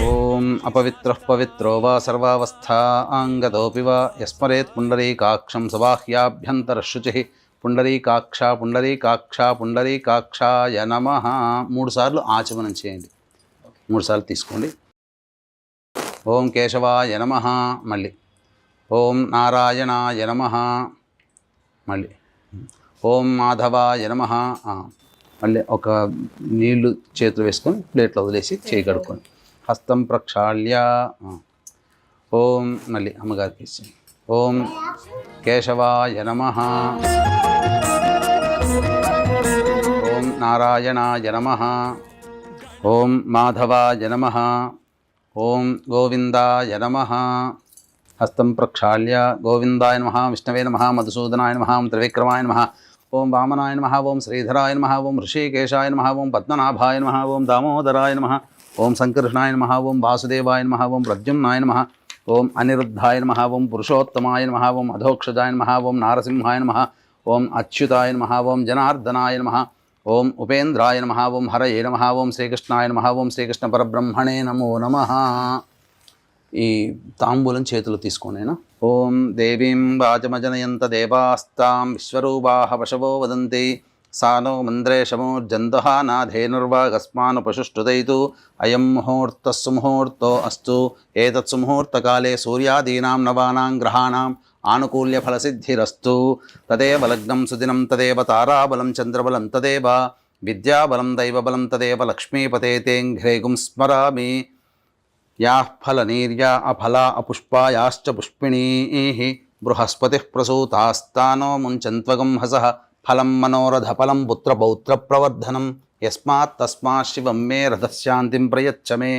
ఓం అపవిత్రః పవిత్రో వా సర్వావస్థాంగతోపి వా యస్మరేత్ పుండరీకాక్షం సబాహ్యాభ్యంతరశుచిః పుండరీకాక్ష పుండరీకాక్ష పుండరీకాక్షాయ నమః 3 సార్లు ఆచమనం చేయండి. 3 సార్లు తీసుకోండి. ఓం కేశవాయ నమః, మళ్ళీ ఓం నారాయణాయ నమః, మళ్ళీ ఓం మాధవాయ నమః, మళ్ళీ ఒక నీళ్లు చేతులు వేసుకొని ప్లేట్లో వదిలేసి చేయి కడుక్కోండి. హస్తం ప్రక్షాళ్య ఓం, మళ్ళీ అమ్మగారికి ఇచ్చేయండి. ఓం కేశవాయ నమః, ఓం నారాయణాయ నమః, ఓం మాధవాయ నమః, ఓం గోవిందాయ నమః. హస్తం ప్రక్షాళ్య గోవిందాయ నమః, విష్ణవే నమః, మధుసూదనాయ నమః, త్రివిక్రమాయ నమః, ఓం వామనాయ నమః, ఓం శ్రీధరాయ నమః, ఓం ఋషికేశాయ నమః, ఓం పద్మనాభాయ నమః, ఓం దామోదరాయ నమః, ఓం సంకర్షణాయ నమః, ఓం వాసుదేవాయ నమః, ఓం ప్రద్యుమ్నాయ నమః, ఓం అనిరుద్ధాయ నమః, ఓం పురుషోత్తమాయ నమః, ఓం అధోక్షజాయ నమః, ఓం నారసింహాయ నమః, ఓం అచ్యుతాయ నమః, ఓం జనార్దనాయ నమః, ఓం ఉపేంద్రాయ నమః, ఓం హరయే నమః, ఓం శ్రీకృష్ణాయ నమః, ఓం శ్రీకృష్ణ పరబ్రహ్మణే నమో నమః. ఈ తాంబూలం చేతులు తీసుకునేనా. ఓం దేవీం వాచమజనయంత దేవాస్తాం విశ్వరూపాః పశవో వదంతి సానో మంద్రేషమోర్జంతః నాధేనుర్వాగస్మానుపశుష్టుదైతు అయం ముహూర్తః సుముహూర్తో అస్తు. ఏతత్ సుముహూర్తకాలే సూర్యాదీనాం నవానాం గ్రహాణాం ఆనుకూల్యఫలసిద్ధిరస్తు. తదేవ లగ్నం సుదినం తదేవ తారాబలం చంద్రబలం తదేవ విద్యాబలం దైవబలం తదేవ లక్ష్మీపతే తేంఘ్రేగుం స్మరామి. యాః ఫలనీర్యా అఫలా అపుష్పాయాశ్చ పుష్పిణీః బృహస్పతిః ప్రసూతాస్తానో ముంచన్త్వగం హసః ఫలం మనోరథఫలం పుత్రపౌత్రప్రవర్ధనం యస్మాత్ తస్మాత్ శివం మే రథశాంతిం ప్రయచ్చ మే.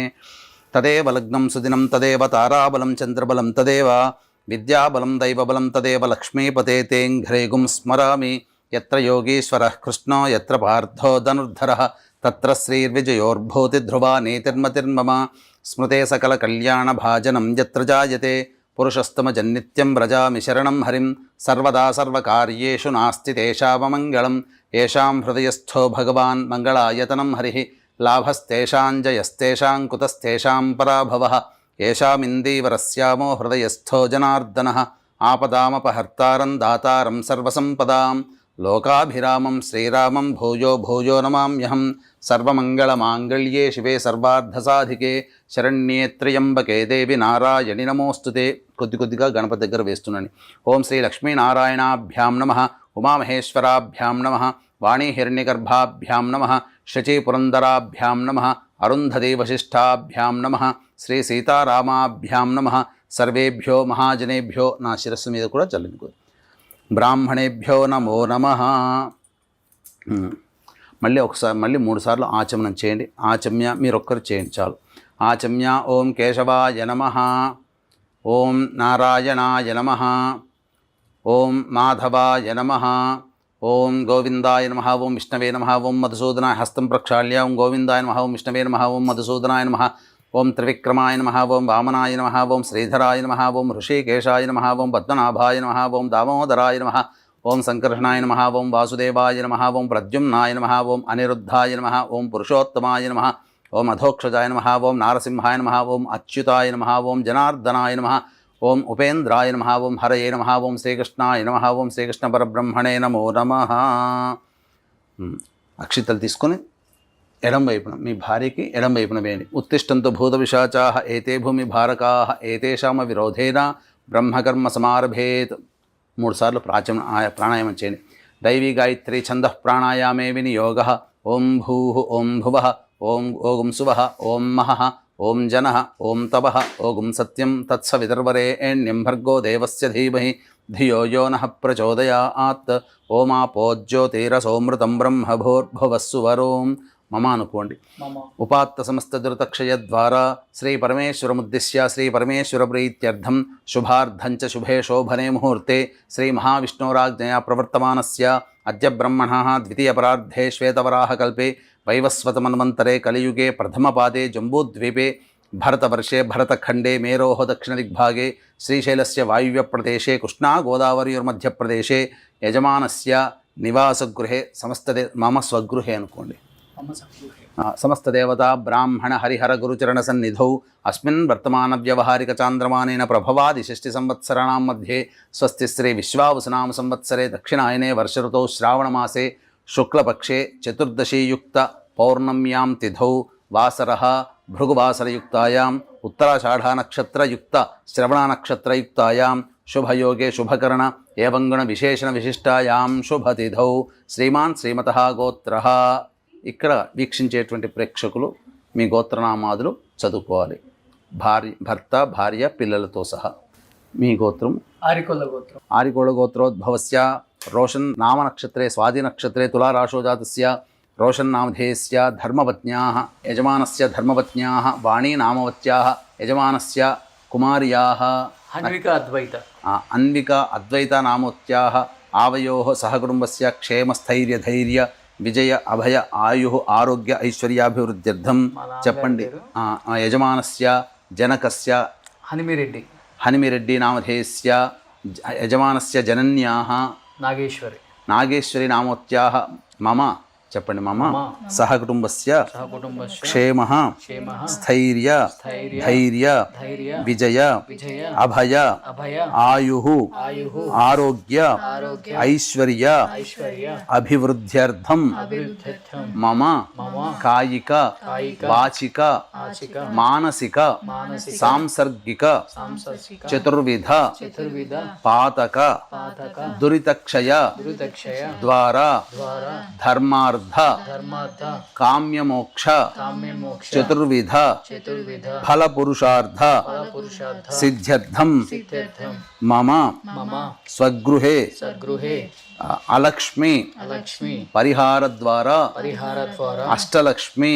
తదేవ లగ్నం సుదినం తదేవ తారాబలం చంద్రబలం తదేవ విద్యాబలం దైవబలం తదేవ లక్ష్మీపతే తేంఘ్రేగుం స్మరామి. యత్ర యోగీశ్వరః కృష్ణో యత్ర పార్థో ధనుర్ధరః తత్ర శ్రీర్విజయోర్భూతి ధ్రువా నీతిర్మతిర్మమ. స్మృతే సకల కళ్యాణ భాజనం యత్ర జాయతే పురుషస్తమజన్నిత్యం వ్రజామి శరణం హరిం. సర్వదా సర్వకార్యేషు నాస్తి తేషామమంగళం. ఏషాం హృదయస్థో భగవాన్ మంగళాయతనం హరిః. లాభస్తేషాం జయస్తేషాం కుతస్తేషాం పరాభవః. ఏషామిందీవరస్యామో హృదయస్థో జనార్దనః. ఆపదామపహర్తారం దాతారం సర్వసంపదాం. లోకాభిరామం శ్రీరామం భూయో భూయో నమామ్యహం. సర్వమంగళమాంగళ్యే శివే సర్వార్థసాధికే శరణ్యే త్ర్యంబకే దేవి నారాయణి నమోస్తుతే. కొద్దిగా గణపతి దగ్గర వేస్తున్నాను. ఓం శ్రీ లక్ష్మీనారాయణాభ్యాం నమః, ఉమామహేశ్వరాభ్యాం నమః, వాణీహిరణ్యగర్భాభ్యాం నమః, శచీపురందరాభ్యాం నమః, అరుంధతీ వశిష్ఠాభ్యాం నమః, శ్రీ సీతారామాభ్యాం నమః. సర్వేభ్యో మహాజనేభ్యో, నా శిరస్సు మీద కూడా చల్లించుకో. బ్రాహ్మణేభ్యో నమో నమః. మళ్ళీ 3 సార్లు ఆచమనం చేయండి. ఆచమ్య మీరొక్కరు చేయండి చాలు. ఆచమ్య ఓం కేశవాయ నమః, ఓం నారాయణాయ నమః, ఓం మాధవాయ నమః, ఓం గోవిందాయ నమః, ఓం విష్ణవే నమః, ఓం మధుసూదనాయ. హస్తం ప్రక్షాళ్య ఓం గోవిందాయ నమః, ఓం విష్ణవే నమః, ఓం మధుసూదనాయ నమః, ఓం త్రివిక్రమాయ నమః, ఓం వామనాయ నమః, ఓం శ్రీధరాయ నమః, ఓం ఋషికేశాయ నమః, ఓం పద్మనాభాయ నమః, ఓం దామోదరాయ నమః, ఓం సంకర్షణాయ నమః, ఓం వాసుదేవాయ నమః, ఓం ప్రద్యుమ్నాయ నమః, ఓం అనిరుద్ధాయ నమః, ఓం పురుషోత్తమాయ నమః, ఓం అధోక్షజాయ నమః, ఓం నారసింహాయ నమః, ఓం అచ్యుతాయ నమః, ఓం జనార్దనాయ నమః, ఓం ఉపేంద్రాయ నమః, ఓం హరయే నమః, ఓం శ్రీకృష్ణాయ నమః, ఓం శ్రీకృష్ణ పరబ్రహ్మణే నమో నమః. అక్షితలు తీసుకొని ఎడం వైపున మీ భార్యకి ఎడం వైపున వేయండి. ఉత్తిష్టంతు భూత విశాచాః ఏతే భూమి భారకాః ఏతేషామ విరోధేన బ్రహ్మకర్మ సమారభేత్. 3 సార్లు ప్రాణాయామం చేయండి. దైవీ గాయత్రీ ఛందః ప్రాణాయామే వినియోగః. ఓం భూః ఓం భువః ఓం ఓం సువః ఓం మహః ఓం జనః ఓం తపః ఓం సత్యం తత్సవితుర్వరేణ్యం భర్గో దేవస్య ధీమహి ధియో యో నః ప్రచోదయాత్. ఓమాపో జ్యోతిరసోమృతం బ్రహ్మ భూర్భువస్సువరోం. మమ అనుకోండి. ఉపాత్త సమస్త దురితక్షయ ద్వారా శ్రీ పరమేశ్వరముద్దిశ్య శ్రీ పరమేశ్వర ప్రీత్యర్థం శుభార్థం చ శుభే శోభనే ముహూర్తే శ్రీ మహావిష్ణోరాజ్ఞయా ప్రవర్తమానస్య అద్య బ్రహ్మణః ద్వితీయపరార్ధే శ్వేతవరాహకల్పే వైవస్వతమన్వంతరే కలియుగే ప్రథమపాదే జంబూద్వీపే భరతవర్షే భరతఖండే మేరోః దక్షిణదిగ్भागे శ్రీశైలస్య వాయువ్యప్రదేశే కృష్ణా గోదావరియోర్మధ్యప్రదేశే యజమానస్య నివాసగృహే సమస్తదే మమ స్వగృహే అనుకోండి. సమస్త దేవతా బ్రాహ్మణ హరిహర గురుచరణ సన్నిధౌ అస్మిన్ వర్తమాన వ్యవహారిక చాంద్రమానేన ప్రభవాది షష్ఠి సంవత్సరాణం మధ్యే స్వస్తి శ్రీ విశ్వావసునామ సంవత్సరే దక్షిణాయనే వర్ష శ్రావణమాసే శుక్లపక్షే చతుర్దశీయుక్త పౌర్ణమ్యాం తిథౌ వాసరః భృగువాసరయుక్తాయాం ఉత్తరాషాఢనక్షత్రయుక్త శ్రవణనక్షత్రయుక్తాయాం శుభయోగే శుభకరణ ఏవం గుణ విశేషణ విశిష్టాయాం శుభతిథౌ శ్రీమాన్ శ్రీమతః గోత్రః. ఇక్కడ వీక్షించేటువంటి ప్రేక్షకులు మీ గోత్రనామాదులు చదువుకోవాలి, భర్త భార్య పిల్లలతో సహా. మీ గోత్రం ఆరికొల్ల గోత్రం. ఆరికోళ గోత్రోద్భవస్య రోషన్ నామ నక్షత్రే స్వాతి నక్షత్రే తులారాశో జాతస్య రోషన్ నామధేయస్య ధర్మపత్న్యాః యజమానస్య ధర్మపత్న్యాః వాణీ నామవత్యాః యజమానస్య కుమార్యాః అన్విక అద్వైత అన్విక అద్వైత నామవత్యాః ఆవయోః సహకుటుంబస్య క్షేమస్థైర్య ధైర్య విజయ అభయ ఆయు ఆరోగ్య ఐశ్వర్యాభివృద్ధ్యర్థం చెప్పండి. యజమానస్య జనకస్య హనిమిరెడ్డి హనిమిరెడ్డి నామధేయస్య యజమానస్య జనన్యాః నాగేశ్వరి నామవత్యాః మమ చెప్పండి మమ సహకుటుంబస్య క్షేమః స్థైర్య ధైర్య విజయ అభయ ఆయుః ఆరోగ్య ఐశ్వర్య అభివృద్ధ్యర్థం మమ కాయిక వాచిక మానసిక సాంసర్గిక చతుర్విధ పాతక దురితక్షయ ద్వారా ధర్మార్థ కామ్యమోక్ష చతుర్విధ ఫలపురుషార్థ సిద్ధ్యర్థం మమ స్వగృహే అలక్ష్మి పరిహార ద్వారా అష్టలక్ష్మి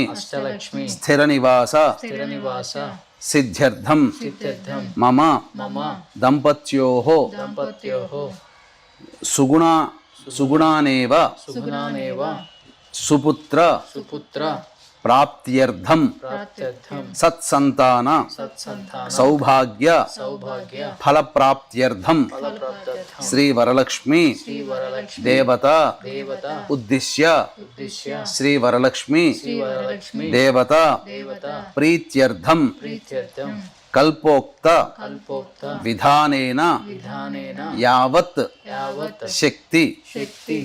స్థిర నివాస సిద్ధ్యర్థం మమ దంపత్యోః సుగుణానేవ సుపుత్ర ప్రాప్త్యర్థం సత్సంతాన సౌభాగ్య ఫలప్రాప్త్యర్థం శ్రీ వరలక్ష్మి దేవత ఉద్దిశ్య శ్రీ వరలక్ష్మి దేవత ప్రీత్యర్థం కల్పోక్త విధానేన యావత్ శక్తి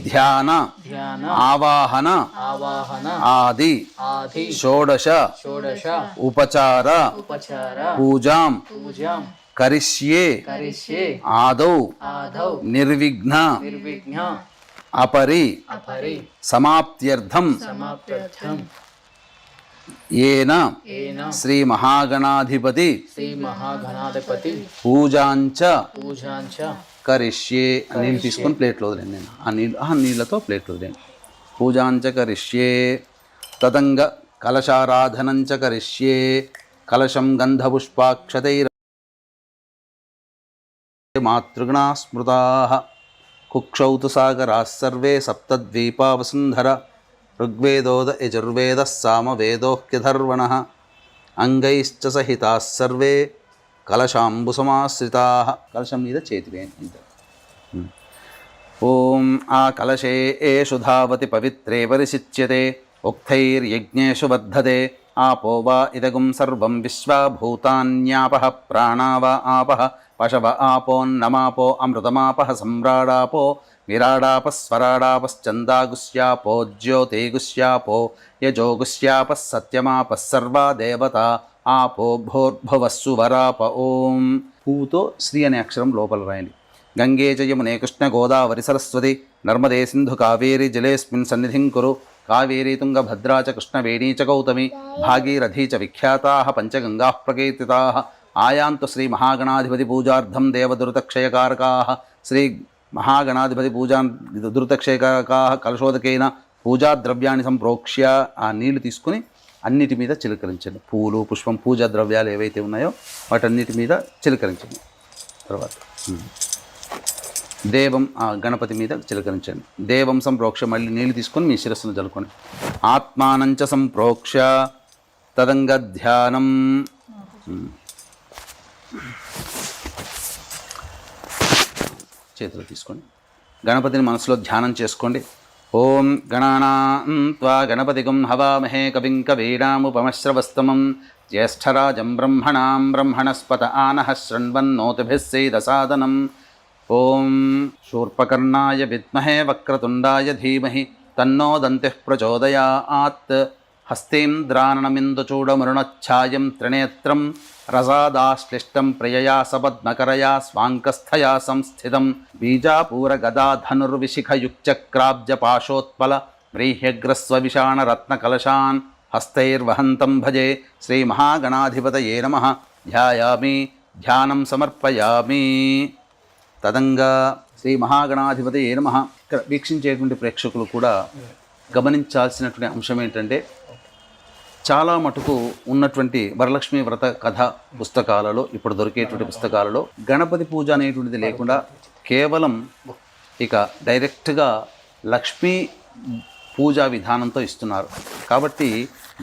ధ్యాన ఆవాహన ఆది షోడశ ఉపచార పూజాం కరిష్యే ఆదౌ నిర్విఘ్న అపరి సమాప్త్యర్థం ఏన శ్రీ మహాగణాధిపతి పూజాంచ కరిష్యే. నీళ్ళు తీసుకొని ప్లేట్లో వదిలేండి. నేను ఆ నీళ్ళతో ప్లేట్లో వదిలేండి. పూజాంచ కరిష్యే తదంగ కలశారాధనంచ కరిష్యే కలశం గంధపుష్పాక్షతైర్ మాతృగణా స్మృతాః కుక్షౌ తు సాగరాः సర్వే సప్తద్వీపా వసుంధర ఋగ్వేదోద యజుర్వేదः సామవేదోహ్యధర్వణः అంగైశ్చ సహితాः సర్వే కలశాంబుసమాశ్రితాः. కలశం మీద చేతి వేయండి. ఓం ఆ కలశే ఏషు ధావతి పవిత్రే పరిశిచ్యతే ఉక్తైర్యజ్ఞేషు వర్ధతే ఆపో వా ఇదగుం సర్వం విశ్వా భూతాన్యాపః ప్రాణా వా ఆపః పశవ ఆపోన్నమాపో అమృతమాపః సమ్రాడాపో విరాడాపస్వరాడాపశ్చందాగుశ్యాపో జ్యోతిగుశ్యాపో యజోగుశ్యాపः సత్యమాపः సర్వా దేవతా ఆపో భోర్భువస్సు వరాప. ఓం పూతో శ్రీ అనే అక్షరం లోపల రాయండి. గంగే చ యమునే కృష్ణ గోదావరి సరస్వతి నర్మదే సింధు కావేరి జలేస్మిన్ సన్నిధిం కురు. కావేరీ తుంగభద్రా చ కృష్ణవేణీ చ గౌతమి భాగీరథీ చ విఖ్యాతాః పంచగంగాః ప్రకీర్తితాః. ఆయాంతు శ్రీ మహాగణాధిపతి పూజార్థం దేవదురితక్షయకారకాః. శ్రీ మహాగణాధిపతి పూజా దురితక్షయకారకాః కలశోదకేన పూజాద్రవ్యాన్ని సంప్రోక్ష్య. ఆ నీళ్లు తీసుకుని అన్నిటి మీద చిలకరించండి. పూలు పుష్పం పూజా ద్రవ్యాలు ఏవైతే ఉన్నాయో వాటన్నిటి మీద చిలకరించండి. తర్వాత దేవం గణపతి మీద చిలకరించండి. దేవం సంప్రోక్ష మళ్ళీ నీళ్ళు తీసుకొని మీ శిరస్సును జలుకోండి. ఆత్మానంచ సంప్రోక్ష తదంగ ధ్యానం. చేతిలో తీసుకోండి. గణపతిని మనసులో ధ్యానం చేసుకోండి. ఓం గణానాం త్వా గణపతిగం హవామహే కవిం కవీనాముపమశ్రవస్తమం జ్యేష్ఠరాజం బ్రహ్మణాం బ్రహ్మణస్పత ఆనః శృణ్వన్నోతిభిः సేదసాదనం. ఓం శూర్పకర్ణాయ విద్మహే వక్రతుండాయ ధీమహి తన్నో దంతిః ప్రచోదయాత్. హస్తేంద్రాననమిందుచూడమరుణఛాయం త్రినేత్రం రసాదాశ్లిష్టం ప్రియయా సపద్మకరయా స్వాంకస్థయా సంస్థితం. బీజాపూరగదాధనుర్విశిఖయుక్చక్రాబ్జపాశోత్పల వ్రీహ్యగ్రస్వవిషాణరత్నకలశాన్ హస్తైర్వహంతం భజే. శ్రీమహాగణాధిపతయే నమః. ధ్యాయామి, ధ్యానం సమర్పయామి. తదంగా శ్రీ మహాగణాధిపతయే నమః. ఇక్కడ వీక్షించేటువంటి ప్రేక్షకులు కూడా గమనించాల్సినటువంటి అంశం ఏంటంటే, చాలా మటుకు ఉన్నటువంటి వరలక్ష్మి వ్రత కథ పుస్తకాలలో, ఇప్పుడు దొరికేటువంటి పుస్తకాలలో గణపతి పూజ అనేటువంటిది లేకుండా కేవలం ఇక డైరెక్ట్గా లక్ష్మీ పూజా విధానంతో ఇస్తున్నారు. కాబట్టి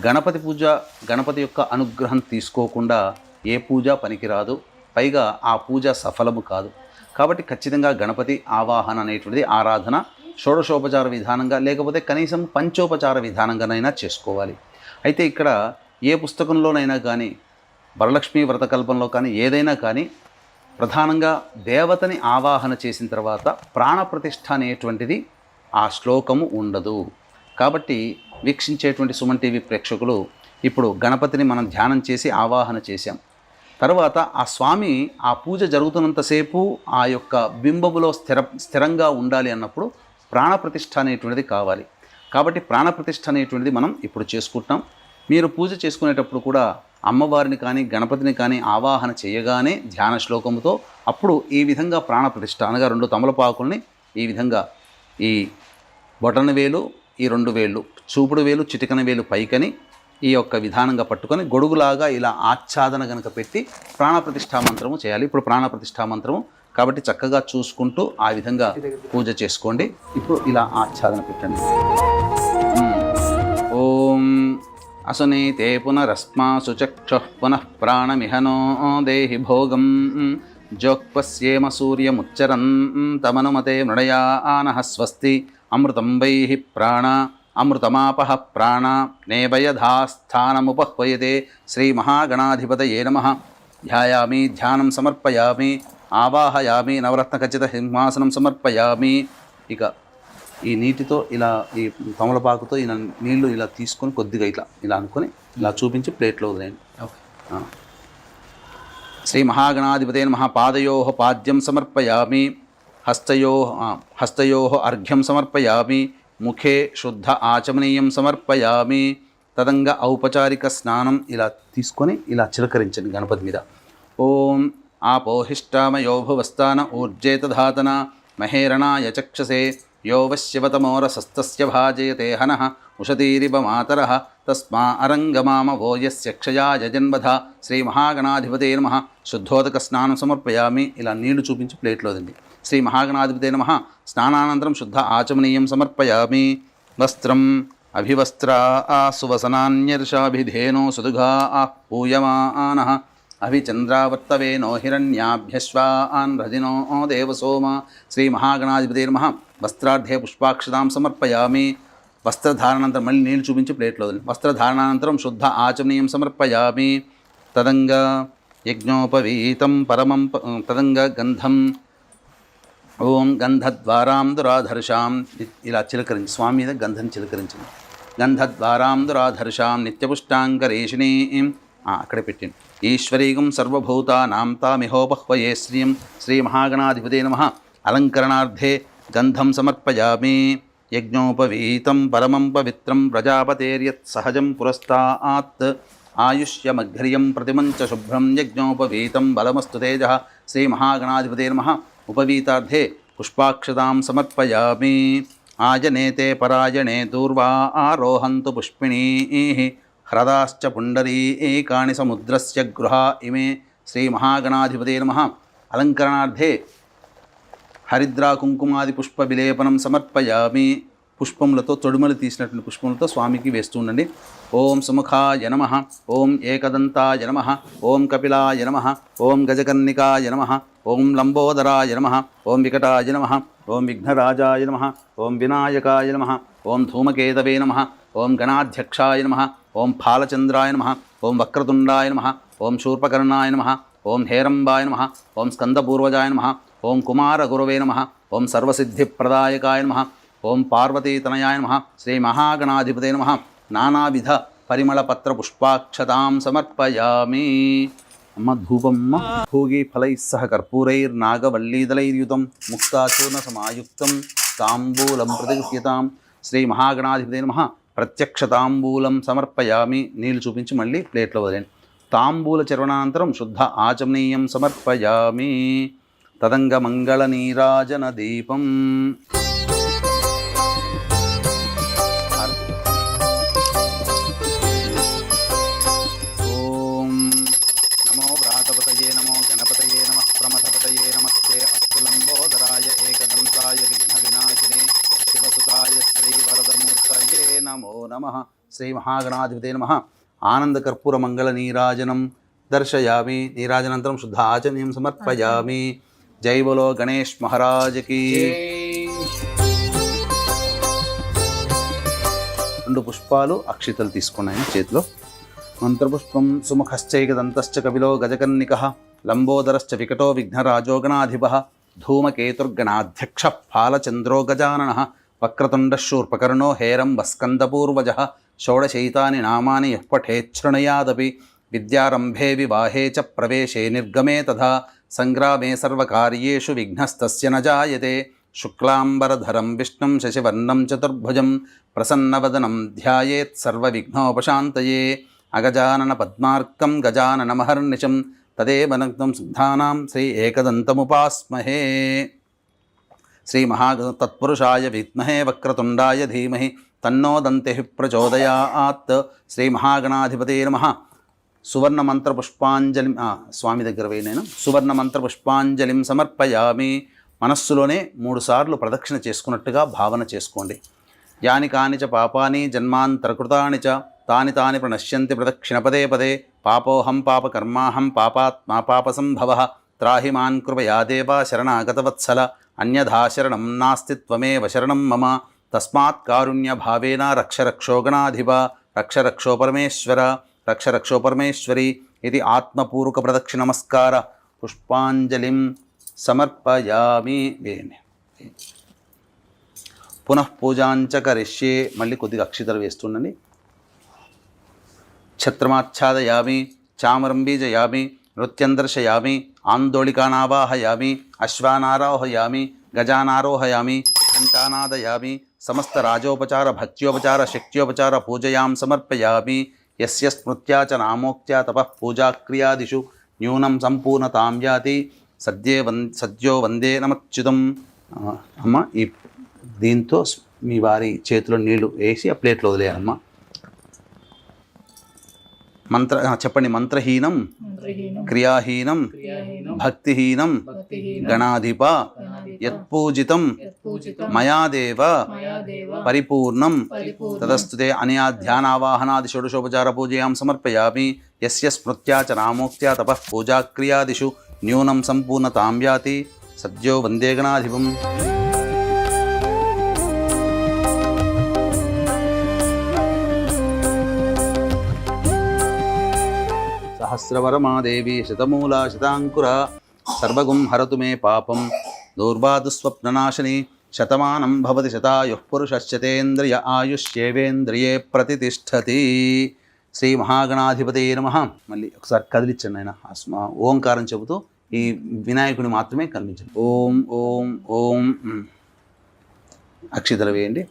గణపతి పూజ, గణపతి యొక్క అనుగ్రహం తీసుకోకుండా ఏ పూజ పనికిరాదు, పైగా ఆ పూజ సఫలము కాదు. కాబట్టి ఖచ్చితంగా గణపతి ఆవాహన అనేటువంటిది ఆరాధన షోడశోపచార విధానంగా, లేకపోతే కనీసం పంచోపచార విధానంగానైనా చేసుకోవాలి. అయితే ఇక్కడ ఏ పుస్తకంలోనైనా కానీ, వరలక్ష్మీ వ్రతకల్పంలో కానీ, ఏదైనా కానీ ప్రధానంగా దేవతని ఆవాహన చేసిన తర్వాత ప్రాణప్రతిష్ఠ అనేటువంటిది ఆ శ్లోకము ఉండదు. కాబట్టి వీక్షించేటువంటి సుమన్ టీవీ ప్రేక్షకులు, ఇప్పుడు గణపతిని మనం ధ్యానం చేసి ఆవాహన చేశాం. తర్వాత ఆ స్వామి ఆ పూజ జరుగుతున్నంతసేపు ఆ యొక్క బింబములో స్థిరంగా ఉండాలి అన్నప్పుడు ప్రాణప్రతిష్ఠ అనేటువంటిది కావాలి. కాబట్టి ప్రాణప్రతిష్ఠ అనేటువంటిది మనం ఇప్పుడు చేసుకుంటాం. మీరు పూజ చేసుకునేటప్పుడు కూడా అమ్మవారిని కానీ గణపతిని కానీ ఆవాహన చేయగానే ధ్యాన శ్లోకముతో అప్పుడు ఈ విధంగా ప్రాణప్రతిష్ఠ అనగా 2 తమలపాకుల్ని ఈ విధంగా ఈ బొటన వేలు, ఈ 2 వేళ్ళు, చూపుడు వేలు, చిటికన వేలు పైకని ఈ యొక్క విధానంగా పట్టుకొని గొడుగులాగా ఇలా ఆచ్ఛాదన గనక పెట్టి ప్రాణప్రతిష్ఠా మంత్రము చేయాలి. ఇప్పుడు ప్రాణప్రతిష్ఠా మంత్రము కాబట్టి చక్కగా చూసుకుంటూ ఆ విధంగా పూజ చేసుకోండి. ఇప్పుడు ఇలా ఆచ్ఛాదన పెట్టండి. ఓం అసునీతే పునరస్మాసు చక్షుః పునః ప్రాణమిహనో దేహి భోగం జోక్పశ్యేమ సూర్యముచ్చరన్ తమనుమతే మృడయానః స్వస్తి. అమృతం వైః ప్రాణ అమృతమాపః ప్రాణ నేవయధాస్థానముపహ్వయతే. శ్రీమహాగణాధిపతయే నమః. ధ్యాయామి, ధ్యానం సమర్పయామి, ఆవాహయామి, నవరత్నఖచిత సింహాసనం సమర్పయామి. ఇక ఈ నీటితో ఇలా ఈ తమలపాకుతో ఇలా నీళ్లు ఇలా తీసుకొని కొద్దిగా ఇలా అనుకొని ఇలా చూపించి ప్లేట్లో వదిలేయండి. శ్రీ మహాగణాధిపతే నమః. పాదయోః పాద్యం సమర్పయామి, హస్తయోః అర్ఘ్యం సమర్పయామి, ముఖే శుద్ధ ఆచమనీయం సమర్పయామి. తదంగా ఔపచారిక స్నానం ఇలా తీసుకొని ఇలా చిలకరించండి గణపతి మీద. ఓం ఆపోహిష్టామయో భువస్థాన ఊర్జేతధాతన మహేరణాయ చక్షసే యో వశ్యవతమోరసస్తస్య భాజయతే హనః ఉషతీరివ మాతరః తస్మా అరంగమామవో యస్య క్షయాయ జన్మధ. శ్రీ మహాగణాధిపతే నమః. శుద్ధోదక స్నానం సమర్పయామి. ఇలా నీళ్లు చూపించి ప్లేట్లో దండి. శ్రీ మహాగణాధిపతే నమః. స్నానానంతరం శుద్ధ ఆచమనీయం సమర్పయామి. వస్త్రం అభివస్త్రా సువసనాన్యర్షాభిధేనో సుదుఘా పూయమానః అభిచంద్రావర్తవేనో హిరణ్యాభ్యశ్వాన్ రజినో దేవసోమ. శ్రీ మహాగణాధిపతే నమః. వస్త్రార్థే పుష్పాక్షతాం సమర్పయామి. వస్త్రధారణానంతరం మళ్ళీ నీళ్ళు చూపించి ప్లేట్లో వస్త్రధారణానంతరం శుద్ధ ఆచమనీయం సమర్పయామి. తదంగా యజ్ఞోపవీతం పరమం తదంగా గంధం. ఓం గంధద్వారాం దురాధర్షాం. ఇలా చిలకరించి స్వామి మీద గంధం చిలకరించింది. గంధద్వారాం దురాధర్షాం నిత్యపుష్టాంగరేషిణీం. అక్కడే పెట్టండి. ఈశ్వరీగం సర్వభూతానాం తామిహోపహ్వయే శ్రీం. శ్రీ మహాగణాధిపతే నమః. అలంకరణార్థే గంధం సమర్పయామి. యజ్ఞోపవీతం పరమం పవిత్రం ప్రజాపతేర్యత్ సహజం పురస్తాత్ ఆయుష్యమఘ్రియం ప్రతిమంచ శుభ్రం యజ్ఞోపవీతం బలమస్తు తేజః. శ్రీ మహాగణాధిపతే నమః. ఉపవీతార్థే పుష్పాక్షతాం సమర్పయామి. ఆజనేతే పరాయణే దూర్వా ఆరోహంతు పుష్పిణీః హ్రదాశ్చ పుండరీకాని సముద్రస్య గృహా ఇమే. శ్రీ మహాగణాధిపతే నమః. అలంకరణార్థే హరిద్రా కుంకుమాది పుష్ప విలేపనం సమర్పయామి. పుష్పములతో తొడుమలు తీసినటువంటి పుష్పములతో స్వామికి వేస్తూ ఉండండి. ఓం సుముఖాయ నమః, ఓం ఏకదంతాయ నమః, ఓం కపిలాయ నమః, ఓం గజకర్ణికాయ నమః, ఓం లంబోదరాయ నమః, ఓం వికటాయ నమః, ఓం విఘ్నరాజాయ నమః, ఓం వినాయకాయ నమః, ఓం ధూమకేతవే నమః, ఓం గణాధ్యక్షాయ నమః, ఓం ఫాలచంద్రాయ నమః, ఓం వక్రతుండాయ నమః, ఓం శూర్పకర్ణాయ నమః, ఓం హేరంబాయ నమః, ఓం స్కందపూర్వజాయ నమః, ఓం కుమారగురవే నమః, ఓం సర్వసిద్ధిప్రదాయకాయ నమః, ఓం పార్వతీతనయాయ నమః, శ్రీ మహాగణాధిపతే నమః. నానావిధ పరిమళ పత్ర పుష్పాక్షతాం సమర్పయామి. అమ్మ ధూపమ్మ భోగి ఫలై సహ కర్పూరైర్నాగవల్లీదలైర్యుతం ముక్తాచూర్ణ సమాయుక్తం తాంబూలం ప్రతిగృహ్యతాం. శ్రీ మహాగణాధిపతే నమః. ప్రత్యక్ష తాంబూలం సమర్పయామి. నీళ్ళు చూపించి మళ్ళీ ప్లేట్లో వదిలేండి. తాంబూల చర్వణానంతరం శుద్ధ ఆచమనీయం సమర్పయామి. తదంగ మంగళ నీరాజన దీపం. ఓం నమో వ్రాతపతయే నమో గణపతయే నమః ప్రమథపతయే నమస్తే అస్తు లంబోదరాయ ఏకదంతాయ విఘ్న వినాశినే శివసుతాయ శ్రీవరదమూర్తయే నమో నమః. శ్రీ మహాగణాధిపతే నమః. ఆనందకర్పూర మంగళ నీరాజనం దర్శయామి. నీరాజనంతరం శుద్ధ ఆచమనీయం సమర్పయామి. జై బోలో గణేష్ మహారాజ్కి. 2 పుష్పాలు అక్షితలు తీసుకున్నాయి చేతిలో. మంత్రపుష్పం సుముఖశ్చైకదంతశ్చ కపిలో గజకర్ణికః లంబోదరశ్చ వికటో విఘ్నరాజో గణాధిపః ధూమకేతుర్గణాధ్యక్ష ఫాలచంద్రో గజాననః వక్రతుండశూర్పకర్ణో హేరంబస్కందపూర్వజः షోడశైతాని నామాని యః పఠేచ్చృణయాదపి విద్యారంభే వివాహే చ ప్రవేశే నిర్గమే తథా సంగ్రామే సర్వకార్యేషు విఘ్నస్తస్య న జాయతే. శుక్లాంబరధరం విష్ణుం శశివర్ణం చతుర్భుజం ప్రసన్నవదనం ధ్యాయేత్ సర్వవిఘ్నోపశాంతయే. అగజానన పద్మార్కం గజాననమహర్నిశం తదేవ నగ్నం సిద్ధానాం శ్రీ ఏకదంతముపాస్మహే. శ్రీ తత్పురుషాయ విద్మహే వక్రతుండాయ ధీమహి తన్నో దంతిః ప్రచోదయాత్. శ్రీ మహాగణాధిపతే నమః. సువర్ణ మంత్ర పుష్పాంజలి స్వామి దగ్గర పోయి నేను సువర్ణ మంత్ర పుష్పాంజలిం సమర్పయామి. మనస్సులోనే 3 సార్లు ప్రదక్షిణ చేసుకున్నట్టుగా భావన చేసుకోండి. యాని కాని చ పాపాని జన్మాంతరకృతాని చ తాని తాని ప్రణశ్యంతి ప్రదక్షిణ పదే పదే. పాపోహం పాపకర్మాహం పాపాత్మా పాపసంభవః త్రాహి మాన్ కృపయా దేవా శరణాగతవత్సల. అన్యథా శరణం నాస్తి త్వమేవ శరణం మమ. తస్మాత్ కారుణ్య భావేన రక్ష రక్షో గణాధిప రక్ష రక్షో పరమేశ్వర రక్ష రక్షో పరమేశ్వరి. ఇది ఆత్మపూర్వక ప్రదక్షిణ నమస్కార పుష్పాంజలిం సమర్పయామి. వేయండి. పునః పూజాంచ కరిష్యే. మళ్ళీ కొద్దిగా అక్షితలు వేస్తుండండి. ఛత్రమాచ్ఛాదయామి చామరం బీజయామి నృత్యం దర్శయామి ఆందోళికానావాహయామి అశ్వానారోహయామి గజానారోహయామి ఘంటానాదయామి. సమస్త రాజోపచార భక్త్యోపచార శక్త్యోపచార పూజయాం సమర్పయామి. యస్య స్మృత్యా చ నామోక్త్యా తపః పూజాక్రియాదిషు న్యూనం సంపూర్ణతాం యాతి. సద్యో వందే నమచ్యుతం. అమ్మ ఈ దీంతో మీ వారి చేతిలో నీళ్లు వేసి ఆ ప్లేట్లో వదిలేయాలమ్మా. చెప్పండి. మంత్రహీనం క్రియాహీనం భక్తిహీనం గణాధిప యత్పూజితం మయాదేవ పరిపూర్ణం తదస్తుతే. అనయా ధ్యానావాహనాది షోడశోపచార పూజయాం సమర్పయామి. యస్య స్మృత్యా చ నామోక్త్యా తపః పూజాక్రియాదిషు న్యూనం సంపూర్ణతాం యాతి. సద్యో వందే గణాధిపం. సహస్రవరమాదేవి శతమూలా శతాంకురా సర్వగుం హరతు మే పాపం దూర్వాదుస్వప్ననాశిని. శతమానం భవతి శతాయుః పురుషశ్చతేంద్రియ ఆయుష్యేవేంద్రియే ప్రతిష్టతి. శ్రీ మహాగణాధిపతే నమః. మళ్ళీ ఒకసారి కదిలించండి ఆయన. ఓంకారం చెబుతూ ఈ వినాయకుని మాత్రమే కనిపించండి. ఓం ఓం ఓం. అక్షితలు వేయండి.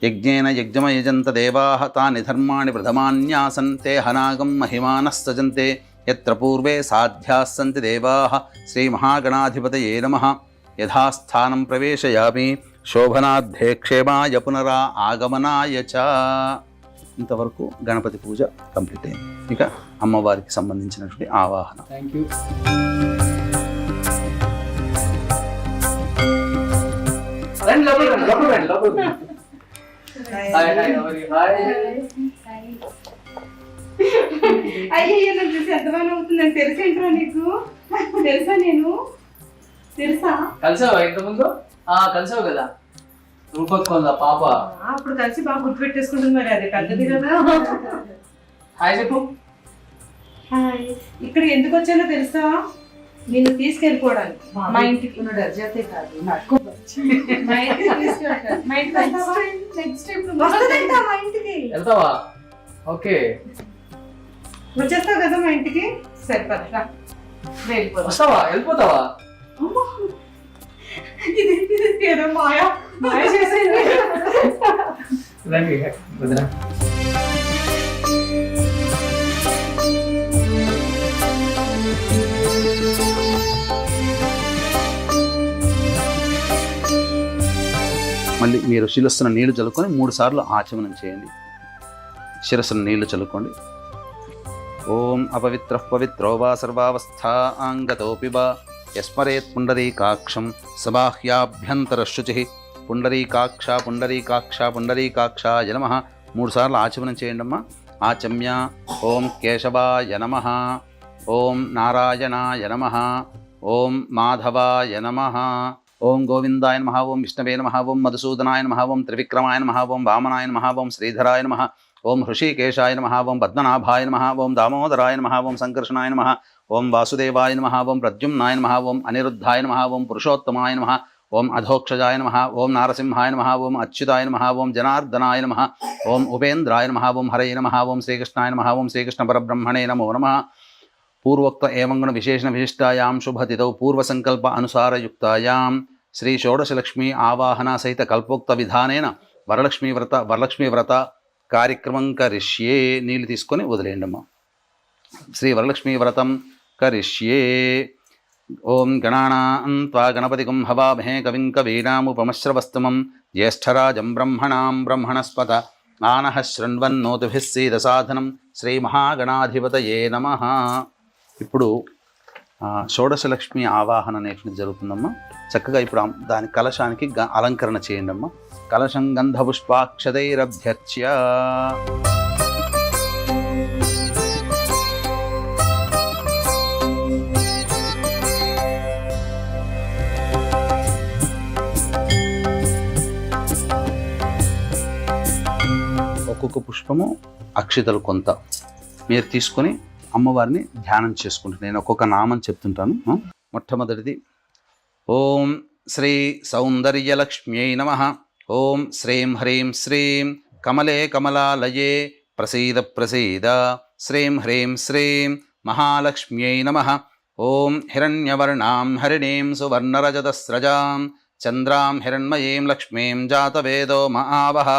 యజ్ఞేన యజ్ఞమయజంత దేవాః తాని ధర్మాణి ప్రథమాన్యాసన్ తే హనాగం మహిమానః సజంతే యత్ర పూర్వే సాధ్యాः సంతి దేవాః. శ్రీ మహాగణాధిపతయే నమః. యథాస్థానం ప్రవేశయామి. శోభనార్థే క్షేమాయ పునరా ఆగమనాయ చ. ఇంతవరకు గణపతి పూజ కంప్లీట్ అయింది. ఇక అమ్మవారికి సంబంధించినటువంటి ఆవాహన. Thank you. హాయ్ హాయ్ ఎవరి హాయ్ అయ్యో నాకు చూసి ఎంత బాగా అవుతుందని తెలుసేంట్రా నీకు? తెలుసా? నేను తెలుసా? కలిసావా ఇంతకుముందు? కలిసావు కదా రూపక్కొంద పాప. అప్పుడు కలిసి బాగా గుర్తు పెట్టేసుకుంటుంది, మరి అది పెద్దది కదా. హాయ్ చెప్పు. హాయ్. ఇక్కడ ఎందుకు వచ్చానో తెలుసా? నిన్ను తీసుకెళ్ళిపోవడానికి మా ఇంటికి. అర్జతే కాదు నాకు మా ఇంటికి తీసుకెళ్తాను. మా ఇంటికి వస్తావా? నెక్స్ట్ టైం వస్తుందంట మా ఇంటికి. వెళ్తావా? ఓకే వచ్చేస్తావు కదా మా ఇంటికి? సరిపడరా, వెళ్ళిపోతా. వస్తావా? వెళ్ళిపోతావా? ఇది ఏదో మాయా మాయ చేసేది. రండి వదినా. మళ్ళీ మీరు శిరస్సున నీళ్లు చల్లుకొని 3 సార్లు ఆచమనం చేయండి. శిరస్సున నీళ్లు చల్లుకోండి. ఓం అపవిత్ర పవిత్రో వా సర్వావస్థాంగతోపి వా యస్మరేత్ పుండరీకాక్షం సబాహ్యాభ్యంతరశుచి పుండరీకాక్ష పుండరీకాక్ష పుండరీకాక్షాయ నమః. 3 సార్లు ఆచమనం చేయండి అమ్మా. ఆచమ్య ఓం కేశవాయ నమః, ఓం నారాయణాయ నమః, ఓం మాధవాయ నమః, ఓం గోవిందాయ నమః, ఓం విష్ణవే నమః, ఓం మధుసూదనాయ నమః, ఓం త్రివిక్రమాయ నమః, ఓం వామనాయ నమః, ఓం శ్రీధరాయ నమః, ఓం హృషికేశాయ నమః, ఓం పద్మనాభాయ నమః, ఓం దామోదరాయ నమః, ఓం సంకర్షణాయ నమః, ఓం వాసుదేవాయ నమః, ఓం ప్రద్యుమ్నాయ నమః, ఓం అనిరుద్ధాయ నమః, ఓం పురుషోత్తమాయ నమః, ఓం అధోక్షజాయ నమః, ఓం నారసింహాయ నమః, ఓం అచ్యుతాయ నమః, ఓం జనార్దనాయ నమః, ఓం ఉపేంద్రాయ నమః, ఓం హరయే నమః, ఓం శ్రీకృష్ణాయ నమః, ఓం శ్రీకృష్ణ పరబ్రహ్మణే నమో నమః. పూర్వోక్త ఏమంగుణ విశేషణ విశిష్టాయాం శుభతిథౌ పూర్వసంకల్ప అనుసారయుక్తాయాం శ్రీ షోడశలక్ష్మీ ఆవాహన సహిత కల్పోక్త విధానేన వరలక్ష్మీ వ్రత కార్యక్రమం కరిష్యే. నీళ్ళు తీసుకొని వదిలేయండి అమ్మా. శ్రీ వరలక్ష్మీ వ్రతం కరిష్యే. ఓం గణానాం త్వా గణపతిగం హవామహే కవిం కవీనాముపమశ్రవస్తమం జ్యేష్ఠరాజం బ్రహ్మణస్పత ఆనః శృణ్వన్నోతిభిः సీదసాధనం శ్రీ మహాగణాధిపతయే నమః. ఇప్పుడు షోడశలక్ష్మి ఆవాహన అనేటువంటిది జరుగుతుందమ్మా. చక్కగా ఇప్పుడు దాని కలశానికి అలంకరణ చేయండి అమ్మా. కలశం గంధపుష్పాక్షతైరభ్యర్చ్య ఒక్కొక్క పుష్పము అక్షితలు కొంత మీరు తీసుకొని అమ్మవారిని ధ్యానం చేసుకుంటాను. నేను ఒక్కొక్క నామం చెప్తుంటాను. మొట్టమొదటిది ఓం శ్రీ సౌందర్యలక్ష్మ్యై నమః, ఓం శ్రీం హ్రీం శ్రీం కమలే కమలాలయే ప్రసీద ప్రసీద శ్రీం హ్రీం శ్రీం మహాలక్ష్మ్యై నమః, ఓం హిరణ్యవర్ణాం హరిణీం సువర్ణరజతస్రజాం చంద్రాం హిరణ్మయీం లక్ష్మీం జాతవేదో మహావహ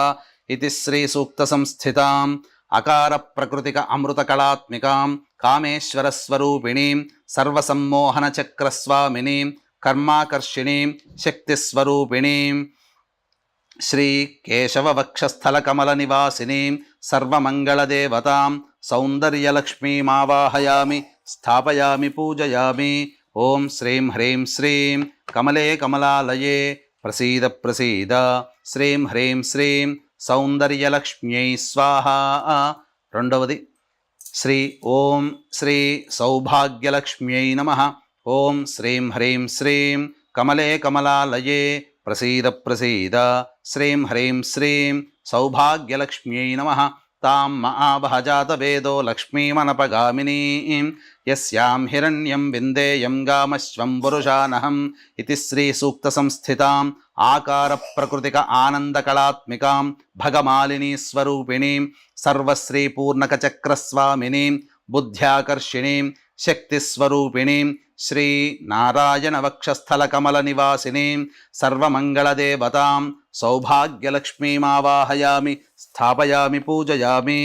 ఇతి శ్రీ సూక్త సంస్థితాం అకార ప్రకృతిక అమృత కళాత్మికాం కామేశ్వరస్వరూపిణీం సర్వసమ్మోహన చక్రస్వామినీం కర్మాకర్షిణీం శక్తిస్వరూపిణీం శ్రీ కేశవ వక్షస్థల కమల నివాసినీం సర్వమంగళదేవతాం సౌందర్యలక్ష్మీమావాహయామి స్థాపయామి పూజయామి. ఓం శ్రీం హ్రీం శ్రీం కమలే కమలాలయే ప్రసీద ప్రసీద శ్రీం హ్రీం శ్రీం సౌందర్యలక్ష్మ్యై స్వాహ. రెండవది శ్రీ ఓం శ్రీ సౌభాగ్యలక్ష్మ్యై నమః, ఓం శ్రీం హ్రీం శ్రీం కమలే కమలాలయే ప్రసీద ప్రసీద శ్రీం హ్రీం శ్రీం సౌభాగ్యలక్ష్మ్యై నమః. తాం మహావహ జాతవేదో లక్ష్మీమనపగామినీం యస్యాం హిరణ్యం విందేయం గామశ్వం పురుషానహం ఇతి శ్రీ సూక్త సంస్థితాం ఆకార ప్రకృతిక ఆనందకళాత్మికాం భగమాలినీ స్వరూపిణీం సర్వశ్రీ పూర్ణక చక్రస్వామినీం బుద్ధ్యాకర్షిణీం శక్తిస్వరూపిణీం శ్రీ నారాయణ వక్షస్థల కమల నివాసినీం సర్వమంగళదేవతాం సౌభాగ్యలక్ష్మీమావాహయామి స్థాపయామి పూజయామి.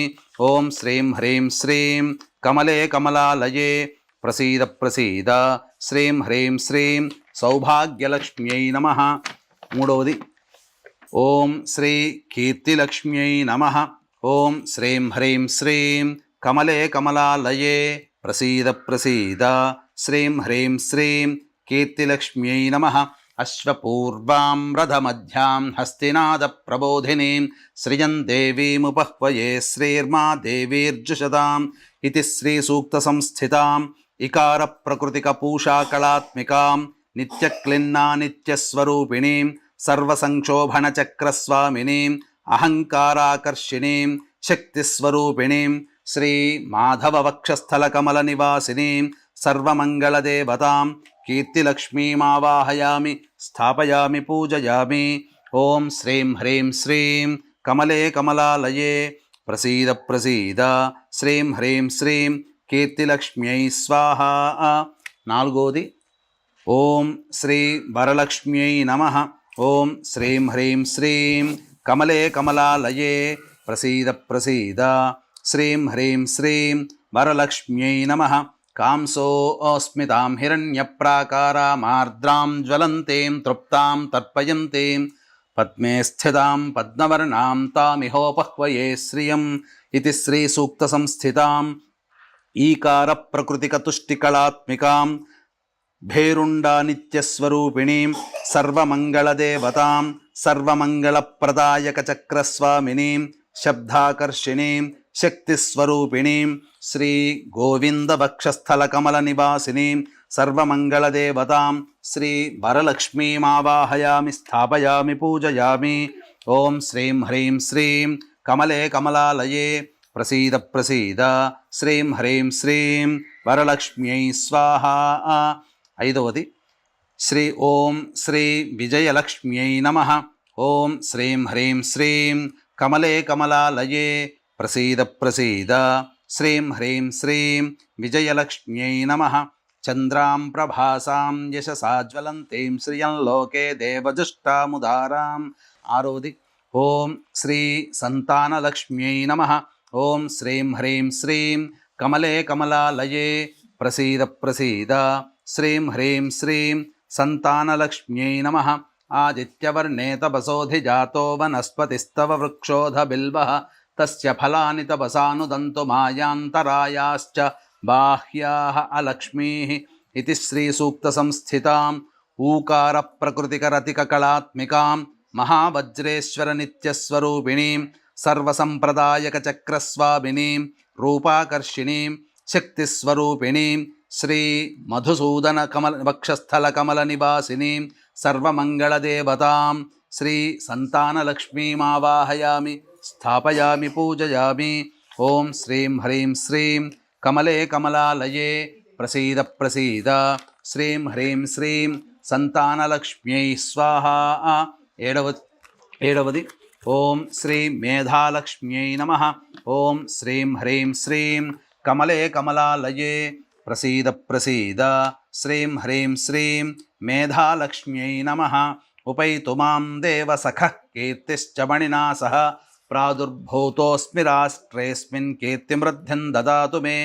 ఓం శ్రీం హ్రీం శ్రీం కమలే కమలాలయే ప్రసీద ప్రసీద శ్రీం హ్రీం శ్రీం సౌభాగ్యలక్ష్మ్యై నమః. మూడవది ఓం శ్రీ కీర్తిలక్ష్మ్యై నమః, ఓం శ్రీం హ్రీం శ్రీం కమలే కమలాలయే ప్రసీద ప్రసీద శ్రీం హ్రీం శ్రీం కీర్తిలక్ష్మ్యై నమః. అశ్వపూర్వాం రథమధ్యాం హస్తినాదప్రబోధినీం శ్రియం దేవీముపహ్వయే శ్రీర్మా దేవీర్జుషదాం ఇది శ్రీసూక్తసంస్థితాం ఇకారప్రకృతికపూషాకళాత్మికాం నిత్యక్లిన్నా నిత్యస్వరూపిణీం సర్వసంక్షోభణచక్రస్వామినీం అహంకారాకర్షిణీం శక్తిస్వరూపిణీం శ్రీ మాధవవక్షస్థలకమలనివాసినీం సర్వమంగళదేవతాం కీర్తిలక్ష్మీమావాహయామి స్థాపయామి పూజయామి. ఓం శ్రీం హ్రీం శ్రీం కమలే కమలాలయే ప్రసీద ప్రసీద శ్రీం హ్రీం శ్రీం కీర్తిలక్ష్మ్యై స్వాహ. నాలుగోది ఓం శ్రీ వరలక్ష్మ్యై నమః. ఓం శ్రీం హ్రీం శ్రీం కమలే కమలాలయే ప్రసీద ప్రసీద శ్రీం హ్రీం శ్రీం వరలక్ష్మ్యై నమః. కాంసోస్మితాం హిరణ్యప్రాకారామార్ద్రాం జ్వలంతీం తృప్తాం తర్పయంతీం పద్మే స్థితాం పద్మవర్ణాం తామిహోపహ్వయే శ్రియం ఇది శ్రీసూక్తసంస్థితాం ఈకారప్రకృతికతుష్టికళాత్మికాం భేరుండా నిత్యస్వరూపిణీం సర్వమంగళదేవతాం సర్వమంగళప్రదాయకచక్రస్వామినీం శబ్దాకర్షిణీం శక్తిస్వరూపిణీం శ్రీ గోవిందవక్షస్థలకమలనివాసినీం సర్వమంగళదేవతాం శ్రీ వరలక్ష్మీమావాహయామి స్థాపయామి పూజయామి. ఓం శ్రీం హ్రీం శ్రీం కమలే కమలాలయే ప్రసీద ప్రసీద శ్రీం హ్రీం శ్రీం వరలక్ష్మ్యై స్వాహ. ఐదవది శ్రీ ఓం శ్రీ విజయలక్ష్మ్యై నమః. ఓం శ్రీం హ్రీం శ్రీం కమలే కమలాలయే ప్రసీద ప్రసీద శ్రీం హ్రీం శ్రీం విజయలక్ష్మ్యై నమః. చంద్రాం ప్రభాసాం యశసా జ్వలంతీం శ్రియం లోకే దేవజుష్టాముదారాం. ఆరోది ఓం శ్రీ సంతానలక్ష్మ్యై నమః. ఓం శ్రీం హ్రీం శ్రీం కమలే కమలాలయే ప్రసీద ప్రసీద శ్రీం హ్రీం శ్రీం సంతానలక్ష్మ్యై నమః. ఆదిత్యవర్ణే తపసోధిజాతో వనస్పతిస్తవ వృక్షోధ బిల్వః తస్య ఫలాని తపసానుదంతు మాయాంతరాయాశ్చ బాహ్యాః అలక్ష్మీః ఇది శ్రీసూక్తసంస్థితాం ఊకారప్రకృతికరతికకళాత్మికాం మహావజ్రేశ్వరనిత్యస్వరూపిణీం సర్వసంప్రదాయకచక్రస్వామినీం రూపాకర్షిణీం శక్తిస్వరూపిణీం శ్రీ మధుసూదనవక్షస్థలకమలనివాసినీం సర్వమంగళదేవతాం శ్రీ సంతానలక్ష్మీమావాహయామి స్థాపయామి పూజయామి. ఓం శ్రీం హ్రీం శ్రీం కమలే కమలాలయే ప్రసీద ప్రసీద శ్రీం హ్రీం శ్రీం సంతానలక్ష్మ్యై స్వాహ. ఏడవది ఓం శ్రీ మేధాలక్ష్మ్యై నమః. ఓం శ్రీం హ్రీం శ్రీం కమలే కమలాలయే ప్రసీద ప్రసీద శ్రీం హ్రీం శ్రీం మేధాలక్ష్మ్యై నమః. ఉపైతు మాం దేవ సఖః కీర్తిశ్చ మణినా సహ ప్రాదుర్భూతోస్మి రాష్ట్రేస్మిన్ కీర్తిమృద్ధిం దదాతు మే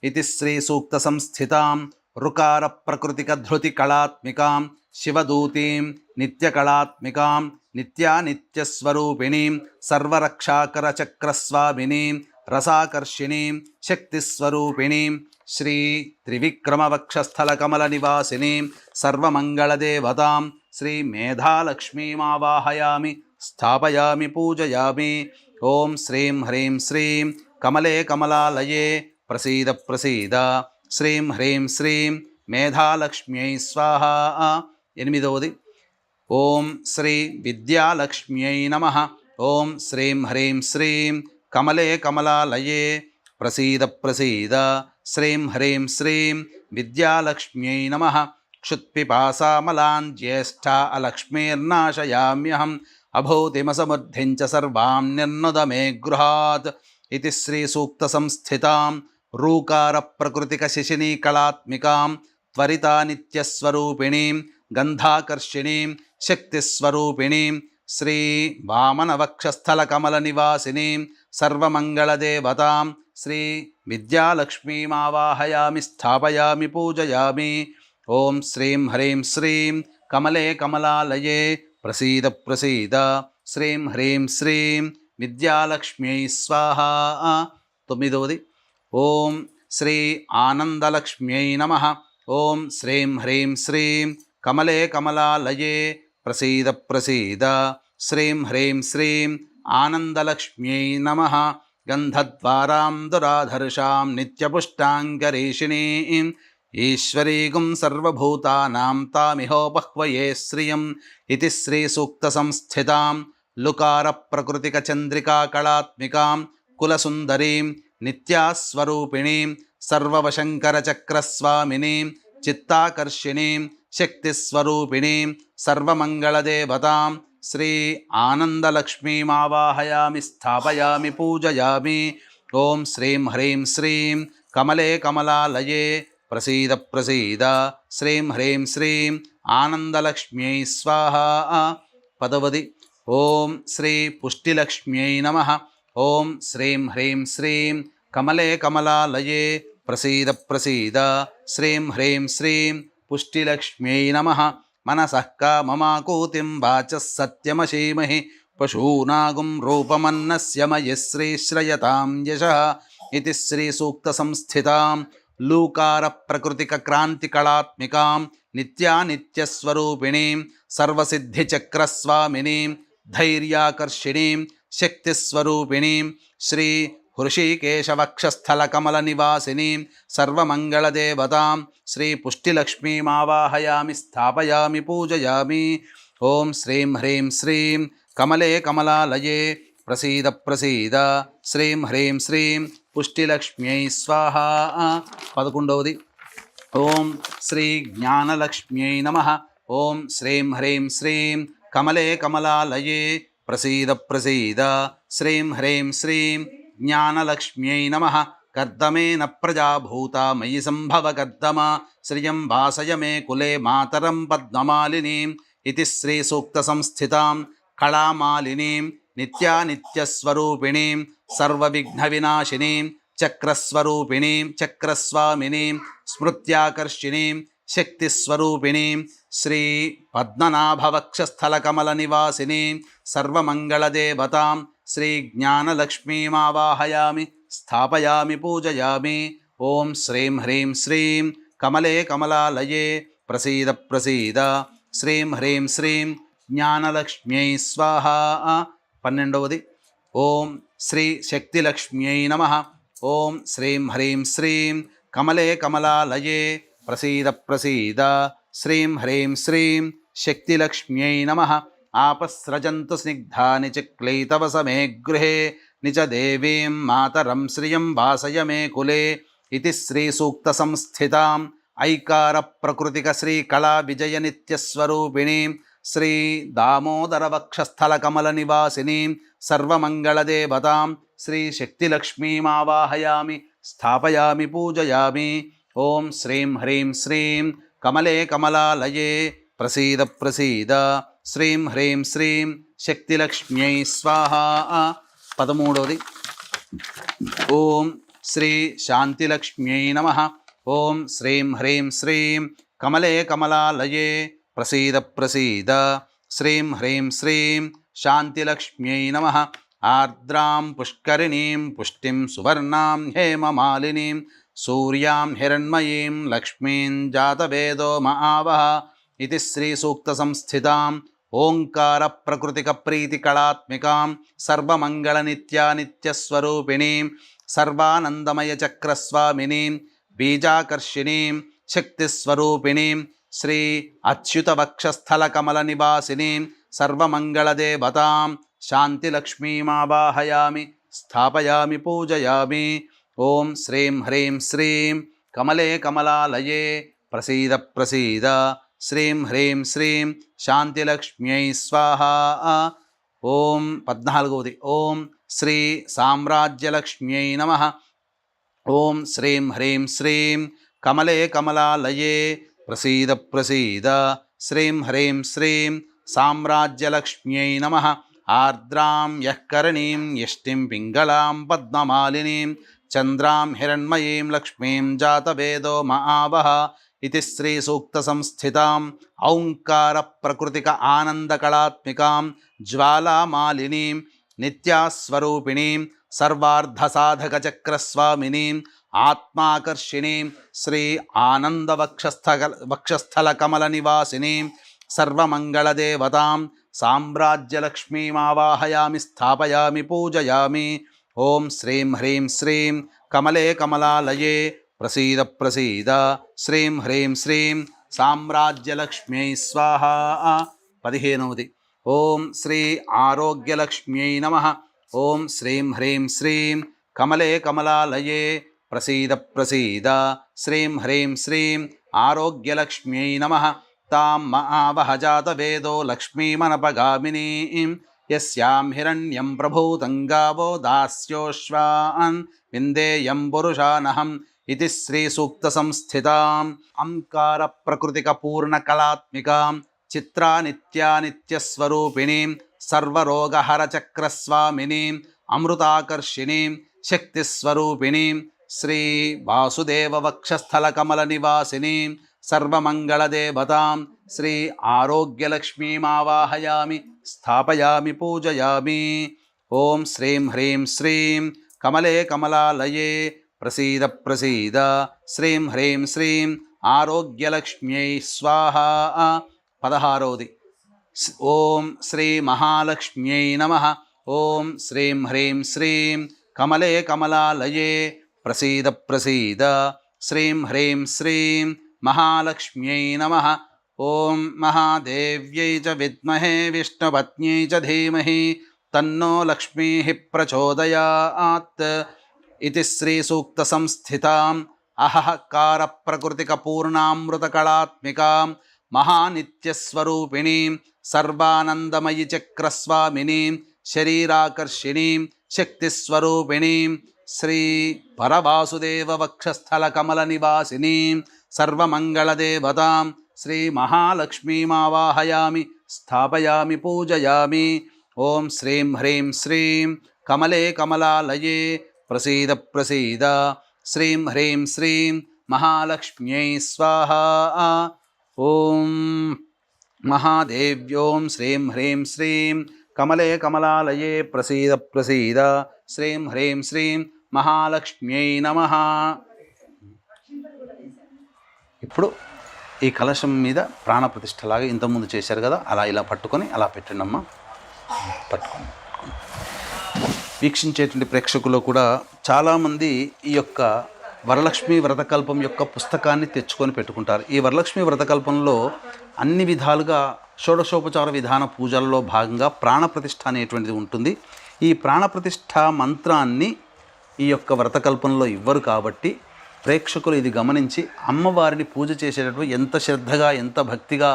ఇది శ్రీసూక్తసంస్థితాం రుకారప్రకృతికధృతికళాత్మికాం శివదూతీం నిత్యకళాత్మికాం నిత్యానిత్యస్వరూపిణీం సర్వరక్షాకరచక్రస్వామినీం రసాకర్షిణీం శక్తిస్వరూపిణీం శ్రీ త్రివిక్రమవక్షస్థలకమలనివాసినీం సర్వమంగళదేవతాం శ్రీ మేధాలక్ష్మీమావాహయామి స్థాపయామి పూజయామి. ఓం శ్రీం హ్రీం శ్రీం కమలే కమలాలయే ప్రసీద ప్రసీద శ్రీం హ్రీం శ్రీం మేధాలక్ష్మ్యై స్వాహ. ఎనిమిదవది ఓం శ్రీ విద్యాలక్ష్మ్యై నమః. ఓం శ్రీం హ్రీం శ్రీం కమలే కమలాలయే ప్రసీద ప్రసీద శ్రీం హ్రీం శ్రీం విద్యాలక్ష్మ్యై నమః. క్షుత్పిపాసామలాన్ జ్యేష్ఠా అలక్ష్మీర్నాశయామ్యహం అభూతిమసమర్థిం చ సర్వాం నిర్నుద మే గృహాత్ ఇది శ్రీసూక్తసంస్థితాం రూకారప్రకృతికశిశినీకళాత్మికాం త్వరితానిత్యస్వరూపిణీం గంధాకర్షిణీం శక్తిస్వరూపిణీం శ్రీ వామనవక్షస్థలకమలనివాసినీం సర్వమంగళదేవతాం శ్రీ విద్యాలక్ష్మీమావాహయామి స్థాపయామి పూజయామి. ఓం శ్రీం హ్రీం శ్రీం కమలే కమలాలయే ప్రసీద ప్రసీద శ్రీం హ్రీం శ్రీం విద్యాలక్ష్మ్యై స్వాహ. తొమ్మిదవది ఓం శ్రీ ఆనందలక్ష్మ్యై నమః. ఓం శ్రీం హ్రీం శ్రీం కమలే కమలాలయే ప్రసీద ప్రసీద శ్రీం హ్రీం శ్రీం ఆనందలక్ష్మ్యై నమః గంధద్వారాం దురాధర్షాం నిత్యపుష్టాంగరీషిణీం ఈశ్వరీగుం సర్వభూతానాం తామిహోపహ్వయే శ్రియం ఇతి శ్రీసూక్తసంస్థితాం లుకారప్రకృతికచంద్రికా కళాత్మికాం కులసుందరీం నిత్యాస్వరూపిణీం సర్వవశంకరచక్రస్వామినీం చిత్తాకర్షిణీం శక్తిస్వరూపిణీం సర్వమంగళదేవతాం శ్రీ ఆనందలక్ష్మీమావాహయామి స్థాపయామి పూజయామి. ఓం శ్రీం హ్రీం శ్రీం కమలే కమలాలయే ప్రసీద ప్రసీద శ్రీం హ్రీం శ్రీం ఆనందలక్ష్మ్యై స్వాహా. 10. ఓం శ్రీ పుష్టిలక్ష్మ్యై నమః. ఓం శ్రీం హ్రీం శ్రీం కమలే కమలాలయే ప్రసీద ప్రసీద శ్రీం హ్రీం శ్రీం పుష్టిలక్ష్మ్యై నమః. మనసః కామమాకూతిం వాచः సత్యమశీమహి పశూనాగుం రూపమన్నస్య మయి శ్రీశ్రయతాం యశః ఇతి శ్రీసూక్తసంస్థితాం లూకారప్రకృతికక్రాంతికళాత్మికాం నిత్యానిత్యస్వరూపిణీం సర్వసిద్ధిచక్రస్వామినీం ధైర్యాకర్షిణీం శక్తిస్వరూపిణీం శ్రీ హృషీకేశవక్షస్థలకమలనివాసినీం సర్వమంగళదేవతాం శ్రీ పుష్టిలక్ష్మీమావాహయామి స్థాపయామి పూజయామి. ఓం శ్రీం హ్రీం శ్రీం కమలే కమలాలయే ప్రసీద ప్రసీద శ్రీం హ్రీం శ్రీం పుష్టిలక్ష్మ్యై స్వాహా. 11. ఓం శ్రీ జ్ఞానలక్ష్మ్యై నమః. ఓం శ్రీం హ్రీం శ్రీం కమలే కమలాలయే ప్రసీద ప్రసీద శ్రీం హ్రీం శ్రీం జ్ఞానలక్ష్మ్యై నమః. కర్దమేన ప్రజాభూతా మయి సంభవ కర్దమ శ్రియం వాసయ మే కులే మాతరం పద్మమాలినీం ఇతి శ్రీసూక్తసంస్థితాం కళామాలినీం నిత్యానిత్యస్వరూపిణీం సర్వవిఘ్నవినాశినీం చక్రస్వరూపిణీం చక్రస్వామినీం స్మృత్యాకర్షిణీం శక్తిస్వరూపిణీం శ్రీ పద్మనాభవక్షస్థలకమలనివాసినీం సర్వమంగళదేవతాం శ్రీ జ్ఞానలక్ష్మీమావాహయామి స్థాపయామి పూజయామి. ఓం శ్రీం హ్రీం శ్రీం కమలే కమలాలయే ప్రసీద ప్రసీద శ్రీం హ్రీం శ్రీం జ్ఞానలక్ష్మ్యై స్వాహా. 12. ఓం శ్రీ శక్తిలక్ష్మ్యై నమః. ఓం శ్రీం హ్రీం శ్రీం కమలే కమలాలయే ప్రసీద ప్రసీద శ్రీం హ్రీం శ్రీం శక్తిలక్ష్మ్యై నమః. ఆపస్రజంతు స్నిగ్ధాని చిక్లైతవసమే గృహే నిచ దేవీం మాతరం శ్రియం వాసయ మే కులే ఇతి శ్రీసూక్తసంస్థితాం ఐకారప్రకృతిక శ్రీకళా విజయ నిత్యస్వరూపిణీం శ్రీ దామోదరవక్షస్థలకమలనివాసినీం సర్వమంగళదేవతాం శ్రీ శక్తిలక్ష్మీమావాహయామి స్థాపయామి పూజయామి. ఓం శ్రీం హ్రీం శ్రీం కమలే కమలాలయే ప్రసీద ప్రసీద శ్రీం హ్రీం శ్రీం శక్తిలక్ష్మ్యై స్వాహా. 13. ఓం శ్రీ శాంతిలక్ష్మ్యై నమః. ఓం శ్రీం హ్రీం శ్రీం కమలే కమలాలయే ప్రసీద ప్రసీద శ్రీం హ్రీం శ్రీం శాంతిలక్ష్మ్యై నమః. ఆర్ద్రాం పుష్కరిణీం పుష్టిం సువర్ణాం హేమమాలినీం సూర్యాం హిరణ్మయీం లక్ష్మీం జాతవేదో మహావహ ఇది శ్రీసూక్తసంస్థితాం ఓంకారప్రకృతికప్రీతికళాత్మికాం సర్వమంగళనిత్యానిత్యస్వరూపిణీం సర్వానందమయచక్రస్వామినీం బీజాకర్షిణీం శక్తిస్వరూపిణీం శ్రీ అచ్యుతవక్షస్థలకమలనివాసినీం సర్వమంగళదేవతాం శాంతిలక్ష్మీమావాహయామి స్థాపయామి పూజయామి. ఓం శ్రీం హ్రీం శ్రీం కమలే కమలాలయే ప్రసీద ప్రసీద శ్రీం హ్రీం శ్రీం శాంతిలక్ష్మ్యై స్వాహా. ఓం 14. ఓం శ్రీ సామ్రాజ్యలక్ష్మ్యై నమః. ఓం శ్రీం హ్రీం శ్రీం కమలే కమలాలయే ప్రసీద ప్రసీద శ్రీం హ్రీం శ్రీం సామ్రాజ్యలక్ష్మ్యై నమః. ఆర్ద్రాం యఃకరణీం యష్టిం పింగళాం పద్మమాలినీం చంద్రాం హిరణ్మయీం లక్ష్మీం జాతవేదో మహావహ ఇది శ్రీసూక్తసంస్థితాం ఔంకారప్రకృతిక ఆనందకళాత్మికాం జ్వాలామాలినీం నిత్యాస్వరూపిణీం సర్వార్ధసాధకచక్రస్వామినీం ఆత్మాకర్షిణీం శ్రీ వక్షస్థలకమలనివాసినీం సర్వమంగళదేవతాం సామ్రాజ్యలక్ష్మీమావాహయామి స్థాపయామి పూజయామి. ఓం శ్రీం హ్రీం శ్రీం కమలే కమలాలయే ప్రసీద ప్రసీద. శ్రీం హ్రీం శ్రీం సామ్రాజ్యలక్ష్మ్యై స్వాహ. 15వది ఓం శ్రీ ఆరోగ్యలక్ష్మ్యై నమః. ఓం శ్రీం హ్రీం శ్రీం కమలే కమలాలయే ప్రసీద ప్రసీద. శ్రీం హ్రీం శ్రీం ఆరోగ్యలక్ష్మ్యై నమః. తాం మహావహజాతవేదో లక్ష్మీమనపగామినీం యస్యాం హిరణ్యం ప్రభూతం గావో దాస్యోశ్వాన్ విందేయం పురుషానహం ఇది శ్రీసూక్తసంస్థితాం అంకార ప్రకృతికపూర్ణకళాత్మికాం చిత్రానిత్యానిత్యస్వరూపిణీం సర్వరోగహరచక్రస్వామినీం అమృతాకర్షిణీం శక్తిస్వరూపిణీం శ్రీ వాసుదేవవక్షస్థలకమలనివాసినీం సర్వమంగళదేవతాం శ్రీ ఆరోగ్యలక్ష్మీమావాహయామి స్థాపయామి పూజయామి. ఓం శ్రీం హ్రీం శ్రీం కమలే కమలాలయే ప్రసీద ప్రసీద. శ్రీం హ్రీం శ్రీం ఆరోగ్యలక్ష్మ్యై స్వాహ. 16వది ఓం శ్రీ మహాలక్ష్మ్యై నమః. ఓం శ్రీం హ్రీం శ్రీం కమలే కమలాలయే ప్రసీద ప్రసీద. శ్రీం హ్రీం శ్రీం మహాలక్ష్మ్యై నమః. ఓం మహాదేవ్యై చ విద్మహే విష్ణుపత్న్యై చ ధీమహి తన్నో లక్ష్మీః ప్రచోదయాత్ ఇది శ్రీసూక్తసంస్థితాం అహఃకార ప్రకృతికపూర్ణామృతకళాత్మికాం మహానిత్యస్వరూపిణీం సర్వానందమయి చక్రస్వామినీం శరీరాకర్షిణీం శక్తిస్వరూపిణీం శ్రీ పరవాసుదేవవక్షస్థలకమలనివాసినీం సర్వమంగళదేవతాం శ్రీ మహాలక్ష్మీమావాహయామి స్థాపయామి పూజయామి. ఓం శ్రీం హ్రీం శ్రీం కమలే కమలాలయే ప్రసీద ప్రసీద. శ్రీం హ్రీం శ్రీం మహాలక్ష్మ్యై స్వాహ. ఓం మహాదేవ్యోం శ్రీం హ్రీం శ్రీం కమలే కమలాలయే ప్రసీద ప్రసీద. శ్రీం హ్రీం శ్రీం మహాలక్ష్మ్యై నమః. ఇప్పుడు ఈ కలశం మీద ప్రాణప్రతిష్ఠలాగా ఇంతకుముందు చేశారు కదా, అలా ఇలా పట్టుకొని అలా పెట్టండి అమ్మా. పట్టుకొని వీక్షించేటువంటి ప్రేక్షకులు కూడా చాలామంది ఈ యొక్క వరలక్ష్మి వ్రతకల్పం యొక్క పుస్తకాన్ని తెచ్చుకొని పెట్టుకుంటారు. ఈ వరలక్ష్మి వ్రతకల్పంలో అన్ని విధాలుగా షోడశోపచార విధాన పూజల్లో భాగంగా ప్రాణప్రతిష్ఠ అనేటువంటిది ఉంటుంది. ఈ ప్రాణప్రతిష్ఠ మంత్రాన్ని ఈ యొక్క వ్రతకల్పంలో ఇవ్వరు కాబట్టి ప్రేక్షకులు ఇది గమనించి అమ్మవారిని పూజ చేసేటప్పుడు ఎంత శ్రద్ధగా, ఎంత భక్తిగా,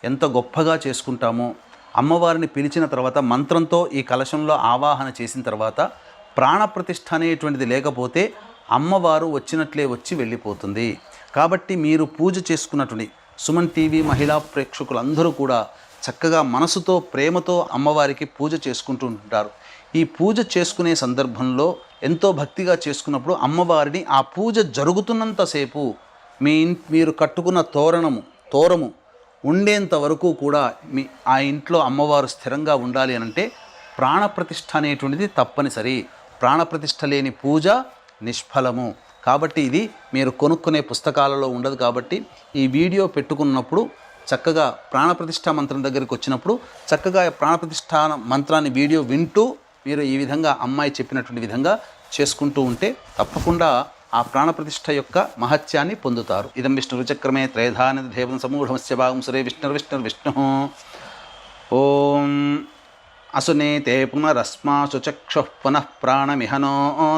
ఎంత గొప్పగా చేసుకుంటామో, అమ్మవారిని పిలిచిన తర్వాత మంత్రంతో ఈ కలశంలో ఆవాహన చేసిన తర్వాత ప్రాణప్రతిష్ఠ అనేటువంటిది లేకపోతే అమ్మవారు వచ్చినట్లే వచ్చి వెళ్ళిపోతుంది. కాబట్టి మీరు పూజ చేసుకున్నటువంటి సుమన్ టీవీ మహిళా ప్రేక్షకులందరూ కూడా చక్కగా మనసుతో ప్రేమతో అమ్మవారికి పూజ చేసుకుంటూ ఉంటారు. ఈ పూజ చేసుకునే సందర్భంలో ఎంతో భక్తిగా చేసుకున్నప్పుడు అమ్మవారిని ఆ పూజ జరుగుతున్నంతసేపు మీరు కట్టుకున్న తోరము ఉండేంత వరకు కూడా ఆ ఇంట్లో అమ్మవారు స్థిరంగా ఉండాలి అనంటే ప్రాణప్రతిష్ఠ అనేటువంటిది తప్పనిసరి. ప్రాణప్రతిష్ఠ లేని పూజ నిష్ఫలము. కాబట్టి ఇది మీరు కొనుక్కునే పుస్తకాలలో ఉండదు. కాబట్టి ఈ వీడియో పెట్టుకున్నప్పుడు చక్కగా ప్రాణప్రతిష్ఠ మంత్రం దగ్గరికి వచ్చినప్పుడు చక్కగా ప్రాణప్రతిష్ఠ మంత్రాన్ని వీడియో వింటూ మీరు ఈ విధంగా అమ్మాయి చెప్పినటువంటి విధంగా చేసుకుంటూ ఉంటే తప్పకుండా ఆ ప్రాణప్రతిష్ఠ యొక్క మహత్యాన్ని పొందుతారు. ఇదం విష్ణురుచక్రమే త్రైధానిధి దేవం సమూఢమస్య భాగం సురే విష్ణు. ఓం అసునేతే పునరస్మాసు చక్షుః పునః ప్రాణమిహనో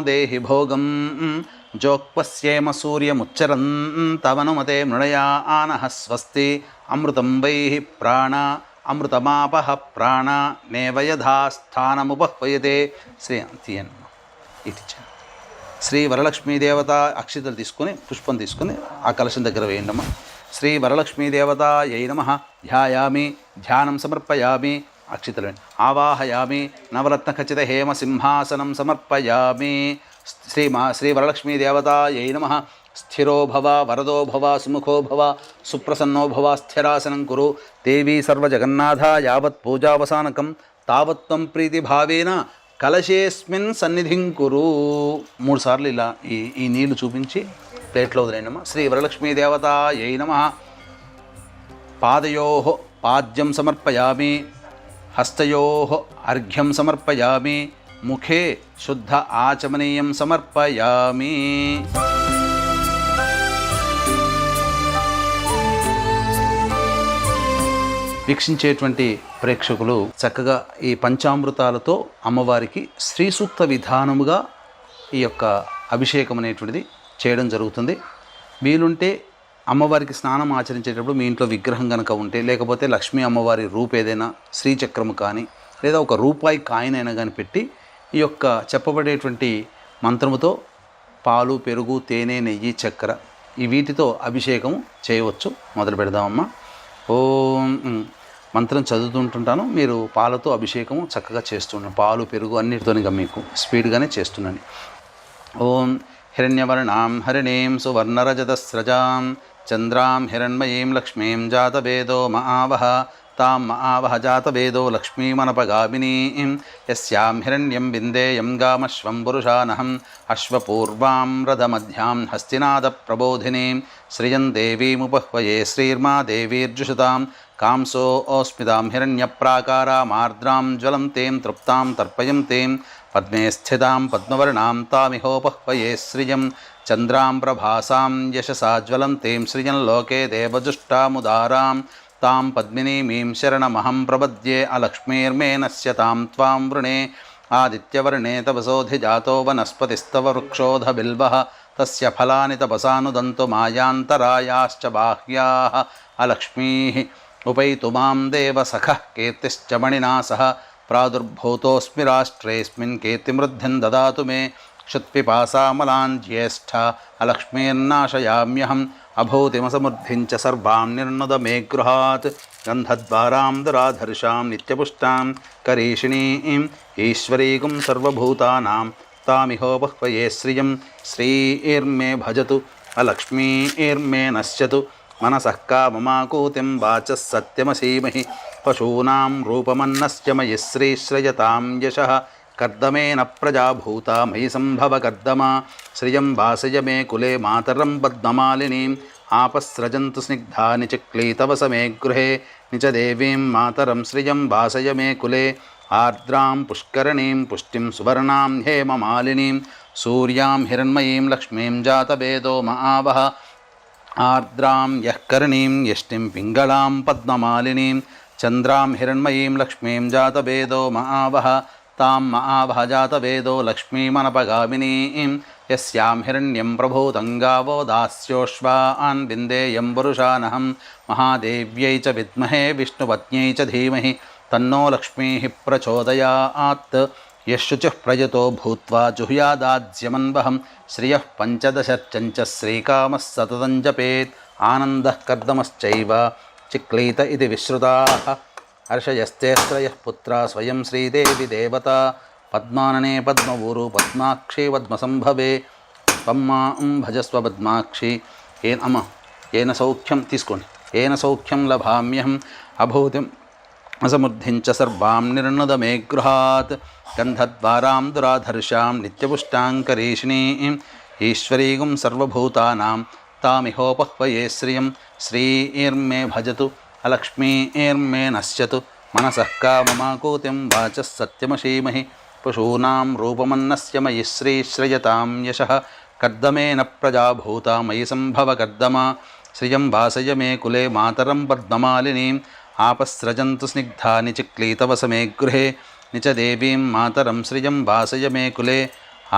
దేహి భోగం జోక్పస్యేమ సూర్యముచ్చరంతవనుమతే మృణయా ఆనః స్వస్తి అమృతం వైః ప్రాణ అమృతమాపః ప్రాణ నేవయధాస్థానముపహ్వయతే. శ్రీ శ్రీ వరలక్ష్మీదేవత అక్షితలు తీసుకొని పుష్పం తీసుకొని ఆ కలశం దగ్గర వేయండమ్మా. శ్రీ వరలక్ష్మీదేవతాయై నమః ధ్యాయామి, ధ్యానం సమర్పయామి, అక్షితలు ఆవాహయామి, నవరత్నఖచిత హేమ సింహాసనం సమర్పయామి. శ్రీ వరలక్ష్మీదేవతాయై నమః స్థిరో భవ, వరదో భవ, సుముఖో భవ, సుప్రసన్నో భవ, స్థిరాసనం కురు. దేవీ సర్వజగన్నాథ యావత్ పూజావసానకం తావత్వం ప్రీతిభావేన కలశేస్మిన్ సన్నిధిం కురు. 3 సార్లు ఇలా ఈ నీళ్లు చూపించి ప్లేట్లో వదిలేనమ్మా. శ్రీ వరలక్ష్మీ దేవతాయై నమః. పాదయోః పాద్యం సమర్పయామి, హస్తయోః అర్ఘ్యం సమర్పయామి, ముఖే శుద్ధ ఆచమనీయం సమర్పయామి. వీక్షించేటువంటి ప్రేక్షకులు చక్కగా ఈ పంచామృతాలతో అమ్మవారికి శ్రీ సూక్త విధానముగా ఈ యొక్క అభిషేకం అనేటువంటిది చేయడం జరుగుతుంది. వీలుంటే అమ్మవారికి స్నానం ఆచరించేటప్పుడు మీ ఇంట్లో విగ్రహం కనుక ఉంటే, లేకపోతే లక్ష్మీ అమ్మవారి రూపు ఏదైనా శ్రీచక్రము కానీ లేదా ఒక రూపాయి కాయిన్ అయినా కానీ పెట్టి ఈ యొక్క చెప్పబడేటువంటి మంత్రముతో పాలు, పెరుగు, తేనె, నెయ్యి, చక్కెర ఈ వీటితో అభిషేకం చేయవచ్చు. మొదలు పెడదామమ్మా. ఓం మంత్రం చదువుతుంటుంటాను, మీరు పాలతో అభిషేకము చక్కగా చేస్తున్నాను. పాలు, పెరుగు అన్నిటితోనిగా మీకు స్పీడ్గానే చేస్తున్నాను. ఓం హిరణ్యవర్ణాం హరిణీం సువర్ణరజతస్రజాం చంద్రాం హిరణ్మయీం లక్ష్మీం జాతవేదో మహావహ తాం మహావహ జాతవేదో లక్ష్మీమనపగామినీం యస్యాం హిరణ్యం విందేయం గామశ్వం పురుషానహం అశ్వపూర్వాం రథమధ్యాం హస్తినాద ప్రబోధినీం శ్రియం దేవీముపహ్వయే శ్రీర్మా దేవీర్జుషతాం కాంసో ఓస్మితాం హిరణ్యప్రాకారామార్ద్రాం జ్వలం తేం తృప్తాం తర్పయం తేం పద్మే స్థితాం పద్మవర్ణాం తామిహోపహ్వయే శ్రియం చంద్రాం ప్రభాసాం యశసా జ్వలం తేం శ్రియం లోకే దేవజుష్టాముదారాం తాం పద్మినీమీం శరణమహం ప్రపద్యే అలక్ష్మీర్మే నశ్యతాం త్వాం వృణే ఆదిత్యవర్ణే తపసోధిజాతో వనస్పతిస్తవ వృక్షోధ బిల్వః తస్య ఫలాని తపసానుదంతు మాయాంతరాయాశ్చ బాహ్యాః అలక్ష్మీః ఉపైతు మాం దేవ సఖః కీర్తిశ్చ మణినా సహ ప్రాదుర్భూతోస్మి రాష్ట్రేస్మిన్ కీర్తిమృద్ధిం దదాతు మే క్షుత్పిపాసామలాన్ జ్యేష్ఠ అలక్ష్మీర్నాశయామ్యహం అభూతిమసమృద్ధించ సర్వాం నిర్నుద మే గృహాత్ గంధద్వారాం దురాధర్షాం నిత్యపుష్టాం కరీషిణీం ఈశ్వరీగుం సర్వభూతానాం తామిహోపహ్వయే శ్రియం శ్రీర్మే భజతు అలక్ష్మీర్మే నశ్యతు మనసః కామమాకూతిం వాచः సత్యమసీమహి పశూనాం రూపమన్నస్య మయి శ్రీశ్రయతాం యశః కర్దమేన ప్రజాభూతా మయి సంభవ కర్దమా శ్రియం వాసయ మే కులే మాతరం పద్మమాలినీం ఆపస్రజంతు స్నిగ్ధాని చిక్లీతవస మే గృహే నిచ దేవీం మాతరం శ్రియం వాసయ మే కులే ఆర్ద్రాం పుష్కరణీం పుష్టిం సువర్ణాం హేమమాలినీం సూర్యాం హిరణ్మయీం లక్ష్మీం జాతవేదో మహావహ ఆర్ద్రాం యఃకరణీం యష్టిం పింగళాం పద్మమాలినీం చంద్రాం హిరణ్మయీం లక్ష్మీం జాతవేదో మహావహ తాం మహావహ జాతవేదో లక్ష్మీమనపగామినీం యస్యాం హిరణ్యం ప్రభూతం గావో దాస్యోశ్వాన్ విందేయం పురుషానహం మహాదేవ్యై చ విద్మహే విష్ణుపత్న్యై చ ధీమహి తన్నో లక్ష్మీః ప్రచోదయాత్ యశుచిః ప్రయతో భూత్వా జుహ్యాదాజ్యమన్వహం శ్రియః పంచదశర్చంచ శ్రీకామः సతతం జపేత్ ఆనందః కర్దమశ్చైవ చిక్లీత ఇది విశ్రుతాః హర్షయస్తేస్త్రయః పుత్రా స్వయం శ్రీదేవి దేవత పద్మాననే పద్మవూరు పద్మాక్షి పద్మసంభవే పమ్మాం భజస్వ పద్మాక్షి ఏన సౌఖ్యం తీసుకోండి ఏన సౌఖ్యం లభామ్యహం అభూతిం అసమృద్ధించ సర్వాం నిర్నుద మే గృహాత్ గంధద్వారాం దురాధర్షాం నిత్యపుష్టాం కరీషిణీం ఈశ్వరీగుం సర్వభూతానాం తామిహోపహ్వయే శ్రియం శ్రీర్మే భజతు అలక్ష్మీర్మే నశ్యతు మనసః కామమాకూతిం వాచः సత్యమసీమహి పశూనాం రూపమన్నస్య మయి శ్రీశ్రయతాం యశః కర్దమేన ప్రజాభూతా మయి సంభవ కర్దమా శ్రియం వాసయ మే కులే మాతరం పద్మమాలినీం ఆపస్రజంతు స్నిగ్ధాని చిక్లీతవస మే గృహే నిచ దేవీం మాతరం శ్రియం వాసయ మే కులే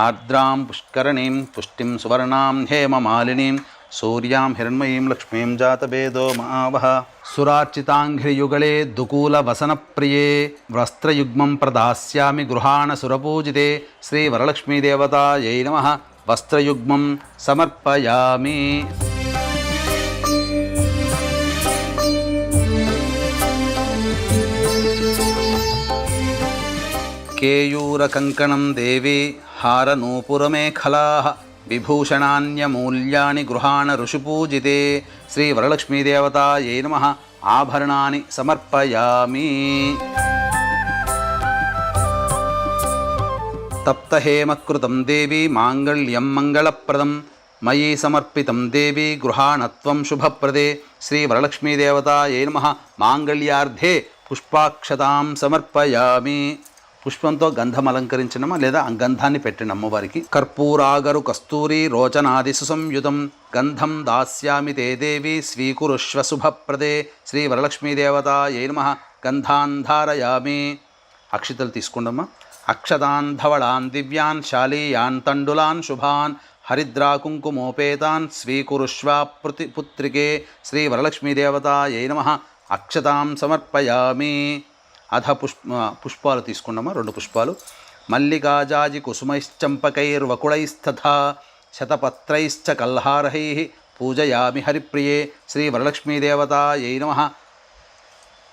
ఆర్ద్రాం పుష్కరణీం పుష్టిం సువర్ణాం హేమమాలినీం సూర్యాం హిరణ్మయీం లక్ష్మీం జాతవేదో మహావహ సురార్చితాంఘ్రియుగళే దుకూలవసనప్రియే వస్త్రయుగ్మం ప్రదాస్యామి గృహాణ సురపూజితే శ్రీవరలక్ష్మీదేవతాయై నమః. వస్త్రయుగ్మం సమర్పయామి. కేయూరకంకణం దేవి హారనూపురమేఖలాః విభూషణాన్యమూల్యాని గృహాణ ఋషిపూజితే శ్రీవరలక్ష్మీదేవతాయై నమః. ఆభరణాని సమర్పయామి. తప్తహేమకృతం దేవి మాంగళ్యం మంగళప్రదం మయీ సమర్పితం దేవి గృహాణత్వం శుభప్రదే శ్రీ వరలక్ష్మీదేవతాయై నమః మాంగళ్యార్థే పుష్పాక్షతాం సమర్పయామి. పుష్పంతో గంధం అలంకరించడమా లేదా గంధాన్ని పెట్టండి అమ్మవారికి. కర్పూరాగరు కస్తూరి రోచనాది సుసంయుతం గంధం దాస్యామి తే దేవి స్వీకురుష్వ శుభప్రదే శ్రీ వరలక్ష్మీదేవతాయై నమః గంధాన్ ధారయామి. అక్షితలు తీసుకోండమ్మా. అక్షతాన్ ధవళాన్ దివ్యాన్ శాలీయాన్ తండులాన్ శుభాన్ హరిద్రా కుంకుమోపేతాన్ స్వీకురుష్వ పుత్రికే శ్రీ వరలక్ష్మీదేవతాయై నమః అక్షతాం సమర్పయామి. అధ పుష్పాలు తీసుకున్నామా 2 పుష్పాలు. మల్లికాజాజి కుసుమైశ్చంపకైర్వకుళైస్తథా శతపత్రైశ్చ కల్హారహై పూజయామి హరిప్రియే శ్రీ వరలక్ష్మీదేవతాయై నమః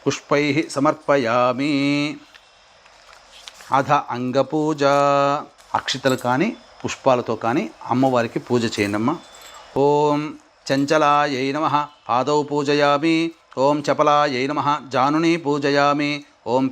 పుష్పై సమర్పయామి. అధ అంగపూజ. అక్షితలు కానీ పుష్పాలతో కానీ అమ్మవారికి పూజ చేయండమ్మా. ఓం చంచలాయై నమః పాదౌ పూజయామి. ఓం చపలాయై నమః జానుని పూజయామి. ఓం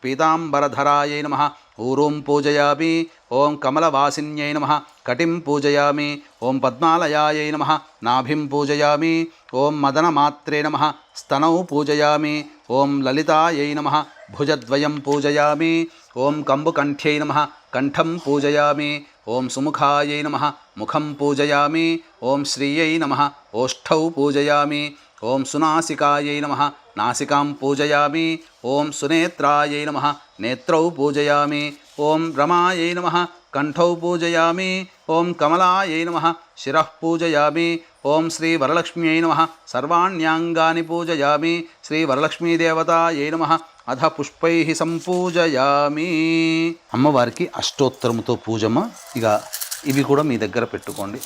పీతాంబరధరాయై నమః ఊరుం పూజయామి. ఓం కమలవాసిన్యై నమః కటిం పూజయామి. ఓం పద్మాలయాయై నమః నాభిం పూజయామి. ఓం మదనమాత్రే నమః స్తనౌ పూజయామి. ఓం లలితాయై నమః భుజద్వయం పూజయామి. ఓం కంబుకంఠ్యై నమః కంఠం పూజయామి. ఓం సుముఖాయై నమః ముఖం పూజయామి. ఓం శ్రీయై నమః ఓష్ఠౌ పూజయామి. ఓం సునాసికాయై నమః నాసికాం పూజయామి. ఓం సునేత్రాయై నమః నేత్రౌ పూజయామి. ఓం రమాయై నమః కంఠౌ పూజయామి. ఓం కమలాయై నమః శిరః పూజయామి. ఓం శ్రీ వరలక్ష్మ్యై నమః సర్వాణ్యాంగాని పూజయామి. శ్రీ వరలక్ష్మీదేవతాయై నమః అధ పుష్పై సంపూజయామి. అమ్మవారికి అష్టోత్తరముతో పూజమ్మ. ఇక ఇవి కూడా మీ దగ్గర పెట్టుకోండి.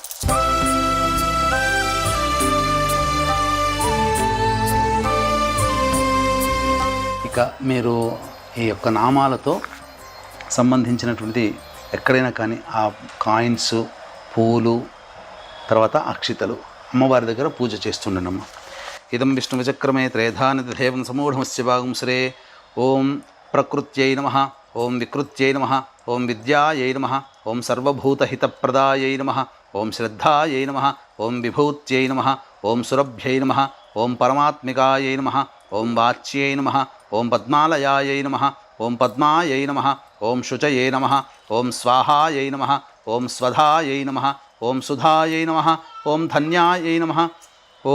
ఇక మీరు ఈ యొక్క నామాలతో సంబంధించినటువంటి ఎక్కడైనా కానీ ఆ కాయిన్స్, పూలు, తర్వాత అక్షితలు అమ్మవారి దగ్గర పూజ చేస్తుండనమ్మ. ఇదం విష్ణు విచక్రమే త్రేధానిదేవం సమూఢమస్య భాగంశ్రే. ఓం ప్రకృత్యై నమః. ఓం వికృత్యై నమః. ఓం విద్యాయై నమః. ఓం సర్వభూతహితప్రదాయై నమః. ఓం శ్రద్ధాయై నమః. ఓం విభూత్యై నమః. ఓం సురభ్యై నమః. ఓం పరమాత్మికాయై నమః. ఓం వాచ్యై నమః. ఓం పద్మాలయాయై నమః. ఓం పద్మాయై నమః. ఓం శుచయే నమః. ఓం స్వాహాయై నమః. ఓం స్వధాయై నమః. ఓం సుధాయై నమః. ఓం ధన్యాయై నమః.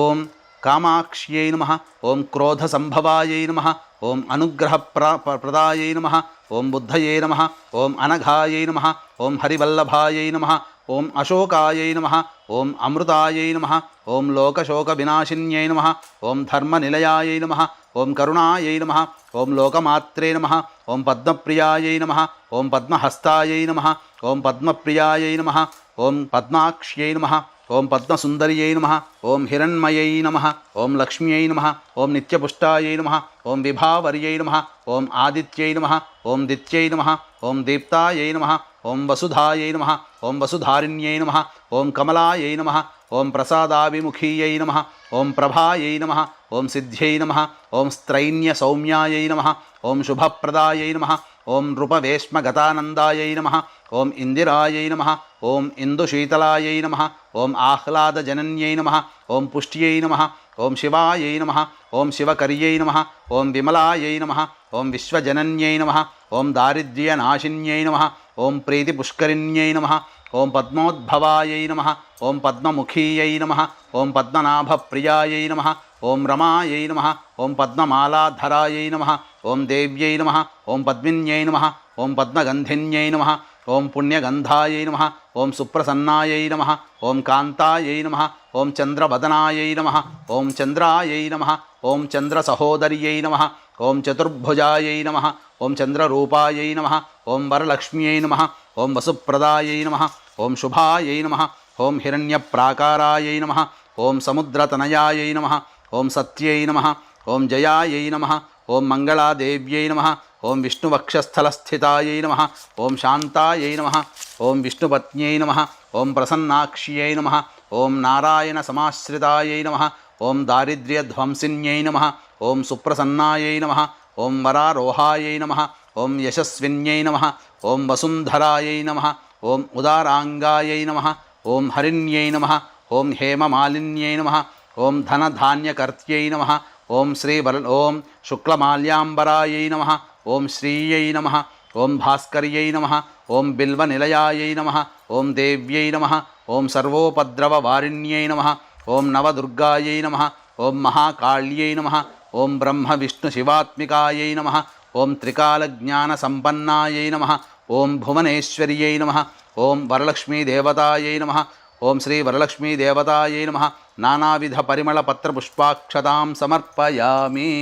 ఓం కామాక్ష్యై నమః. ఓం క్రోధసంభవాయై నమః. ఓం అనుగ్రహప్రదాయై నమః. ఓం బుద్ధయే నమః. ఓం అనఘాయై నమః. ఓం హరివల్లభాయై నమః. ఓం అశోకాయై నమః. ఓం అమృతాయై నమః. ఓం లోకశోకవినాశిన్యై నమః. ఓం ధర్మనిలయాయై నమః. ఓం కరుణాయై నమః. ఓం లోకమాత్రే నమః. ఓం పద్మప్రియాయై నమః. ఓం పద్మహస్తాయై నమః. ఓం పద్మప్రియాయై నమః. ఓం పద్మాక్ష్యై నమః. ఓం పద్మసుందర్యై నమః. ఓం హిరణ్మయై నమః. ఓం లక్ష్మ్యై నమః. ఓం నిత్యపుష్టాయై నమః. ఓం విభావర్యై నమః. ఓం ఆదిత్యై నమః. ఓం దిత్యై నమః. ఓం దీప్తాయై నమః. ఓం వసుధాయై నమః. ఓం వసుధారిణ్యై నమః. ఓం కమలాయై నమః. ఓం ప్రసాదాభిముఖీయై నమః. ఓం ప్రభాయై నమః. ఓం సిద్ధ్యై నమః. ఓం స్త్రైణ్య సౌమ్యాయై నమః. ఓం శుభప్రదాయై నమః. ఓం నృపవేష్మగతానందాయై నమః. ఓం ఇందిరాయై నమః. ఓం ఇందుశీతలాయై నమః. ఓం ఆహ్లాదజనన్యై నమః. ఓం పుష్ట్యై నమః. ఓం శివాయై నమః. ఓం శివకర్యై నమః. ఓం విమలాయై నమః. ఓం విశ్వజనన్యై నమః. ఓం దారిద్ర్యనాశిన్యై నమః. ఓం ప్రీతిపుష్కరిణ్యై నమః. ఓం పద్మోద్భవాయై నమః. ఓం పద్మముఖీయై నమః. ఓం పద్మనాభప్రియాయై నమః. ఓం రమాయై నమః. ఓం పద్మమాలాధరాయై నమః. ఓం దేవ్యై నమః. ఓం పద్మిన్యై నమః. ఓం పద్మగంధిన్యై నమః. ఓం పుణ్యగంధాయై నమః. ఓం సుప్రసన్నాయై నమః. ఓం కాంతాయై నమః. ఓం చంద్రవదనాయై నమః. ఓం చంద్రాయై నమః. ఓం చంద్రసహోదర్యై నమః. ఓం చతుర్భుజాయై నమః. ఓం చంద్రరూపాయై నమః. ఓం వరలక్ష్మ్యై నమః. ఓం వసుప్రదాయై నమః. ఓం శుభాయై నమః. ఓం హిరణ్యప్రాకారాయై నమః. ఓం సముద్రతనయాయై నమః. ఓం సత్యై నమః. ఓం జయాయై నమః. ఓం మంగళాదేవ్యై నమః. ఓం విష్ణువక్షస్థలస్థితాయై నమః. ఓం శాంతాయై నమః. ఓం విష్ణుపత్న్యై నమః. ఓం ప్రసన్నాక్ష్యై నమః. ఓం నారాయణ సమాశ్రితాయై నమః. ఓం దారిద్ర్యధ్వంసిన్యై నమః. ఓం సుప్రసన్నాయై నమః. ఓం వరారోహాయై నమః. ఓం యశస్విన్యై నమః, ఓం వసుంధరాయై నమః, ఓం ఉదారాంగాయై నమః, ఓం హరిణ్యై నమః, ఓం హేమమాలిన్యై నమః, ఓం ధనధాన్యకర్త్యై నమః, ఓం శుక్లమాల్యాంబరాయై నమః, ఓం శ్రీయై నమః, ఓం భాస్కర్యై నమః, ఓం బిల్వనిలయాయై నమః, ఓం దేవ్యై నమః, ఓం సర్వోపద్రవవారిణ్యై నమః, ఓం నవదుర్గాయై నమః, ఓం మహాకాళ్యై నమః, ఓం బ్రహ్మ విష్ణు శివాత్మికాయై నమః, ఓం త్రికాలజ్ఞానసంపన్నాయై నమః, ఓం భువనేశ్వర్యై నమః, ఓం వరలక్ష్మీదేవతాయై నమః, ఓం శ్రీ వరలక్ష్మీదేవతాయై నమః. నానావిధ పరిమళ పత్రపుష్పాక్షతాం సమర్పయామి.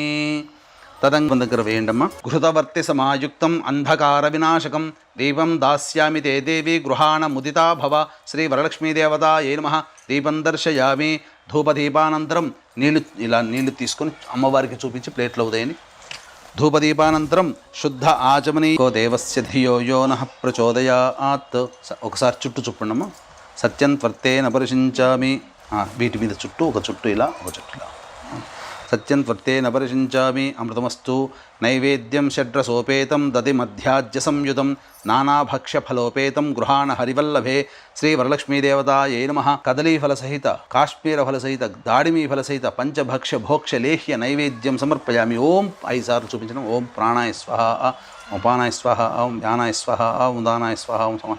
తదంగం దగ్గర వేయండమ్మా. ఘృతవర్తి సమాయుక్తం అంధకార వినాశకం దీపం దాస్యామి తే దేవి గృహాణ ముదితా భవ. శ్రీ వరలక్ష్మీదేవతాయై నమః. దీపం దర్శయామి. ధూపదీపానంతరం నీళ్లు తీసుకొని అమ్మవారికి చూపించి ప్లేట్లో ఉదయని. ధూపదీపానంతరం శుద్ధ ఆచమనీకో దేవస్య ధియో యో నః ప్రచోదయాత్. ఒకసారి చుట్టూ చుప్పండమ్మా. సత్యం త్వర్తేన పరిశించామి. వీటి మీద చుట్టూ ఒక చుట్టూ ఇలా, ఒక చుట్టూ ఇలా. సత్యం త్వర్తేన పరిశించామి. అమృతమస్తు. నైవేద్యం షడ్రసోపేతం దది మధ్యాజ్య సంయుతం నానాభక్ష్యఫలోపేతం గృహాణ హరివల్లభే. శ్రీ వరలక్ష్మీదేవతాయై నమః. కదలీఫలసహిత, కాశ్మీరఫలసహిత, దాడిమీఫలసహిత పంచభక్ష్య భోక్ష్య లేహ్య నైవేద్యం సమర్పయామి. ఓం 5 సార్లు చూపించడం. ఓం ప్రాణాయ స్వహ, ఓం పానాయ స్వహ, ఓం ధ్యానాయ స్వహ, ఓం దానాయ స్వహ, ఓం సమ.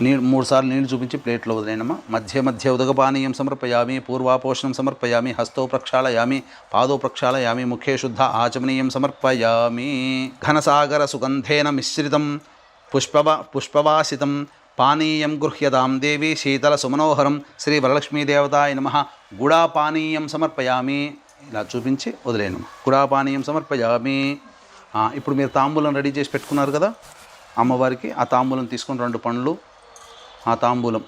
3 సార్లు నీళ్లు చూపించి ప్లేట్లో వదిలేనమ్మా. మధ్య మధ్య ఉదకపానీయం సమర్పయామి. పూర్వాపోషణం సమర్పయామి. హస్తో ప్రక్షాళయామి. పాదో ప్రక్షాళయామి. ముఖే శుద్ధ ఆచమనీయం సమర్పయామి. ఘనసాగర సుగంధేన మిశ్రితం పుష్పవాసితం పానీయం గృహ్యతాం దేవి శీతల సుమనోహరం. శ్రీ వరలక్ష్మీదేవతాయ నమః. గుడాపానీయం సమర్పయామి. ఇలా చూపించి వదిలేను. గుడాపానీయం సమర్పయామి. ఇప్పుడు మీరు తాంబూలం రెడీ చేసి పెట్టుకున్నారు కదా అమ్మవారికి. ఆ తాంబూలం తీసుకొని 2 పండ్లు. ఆ తాంబూలం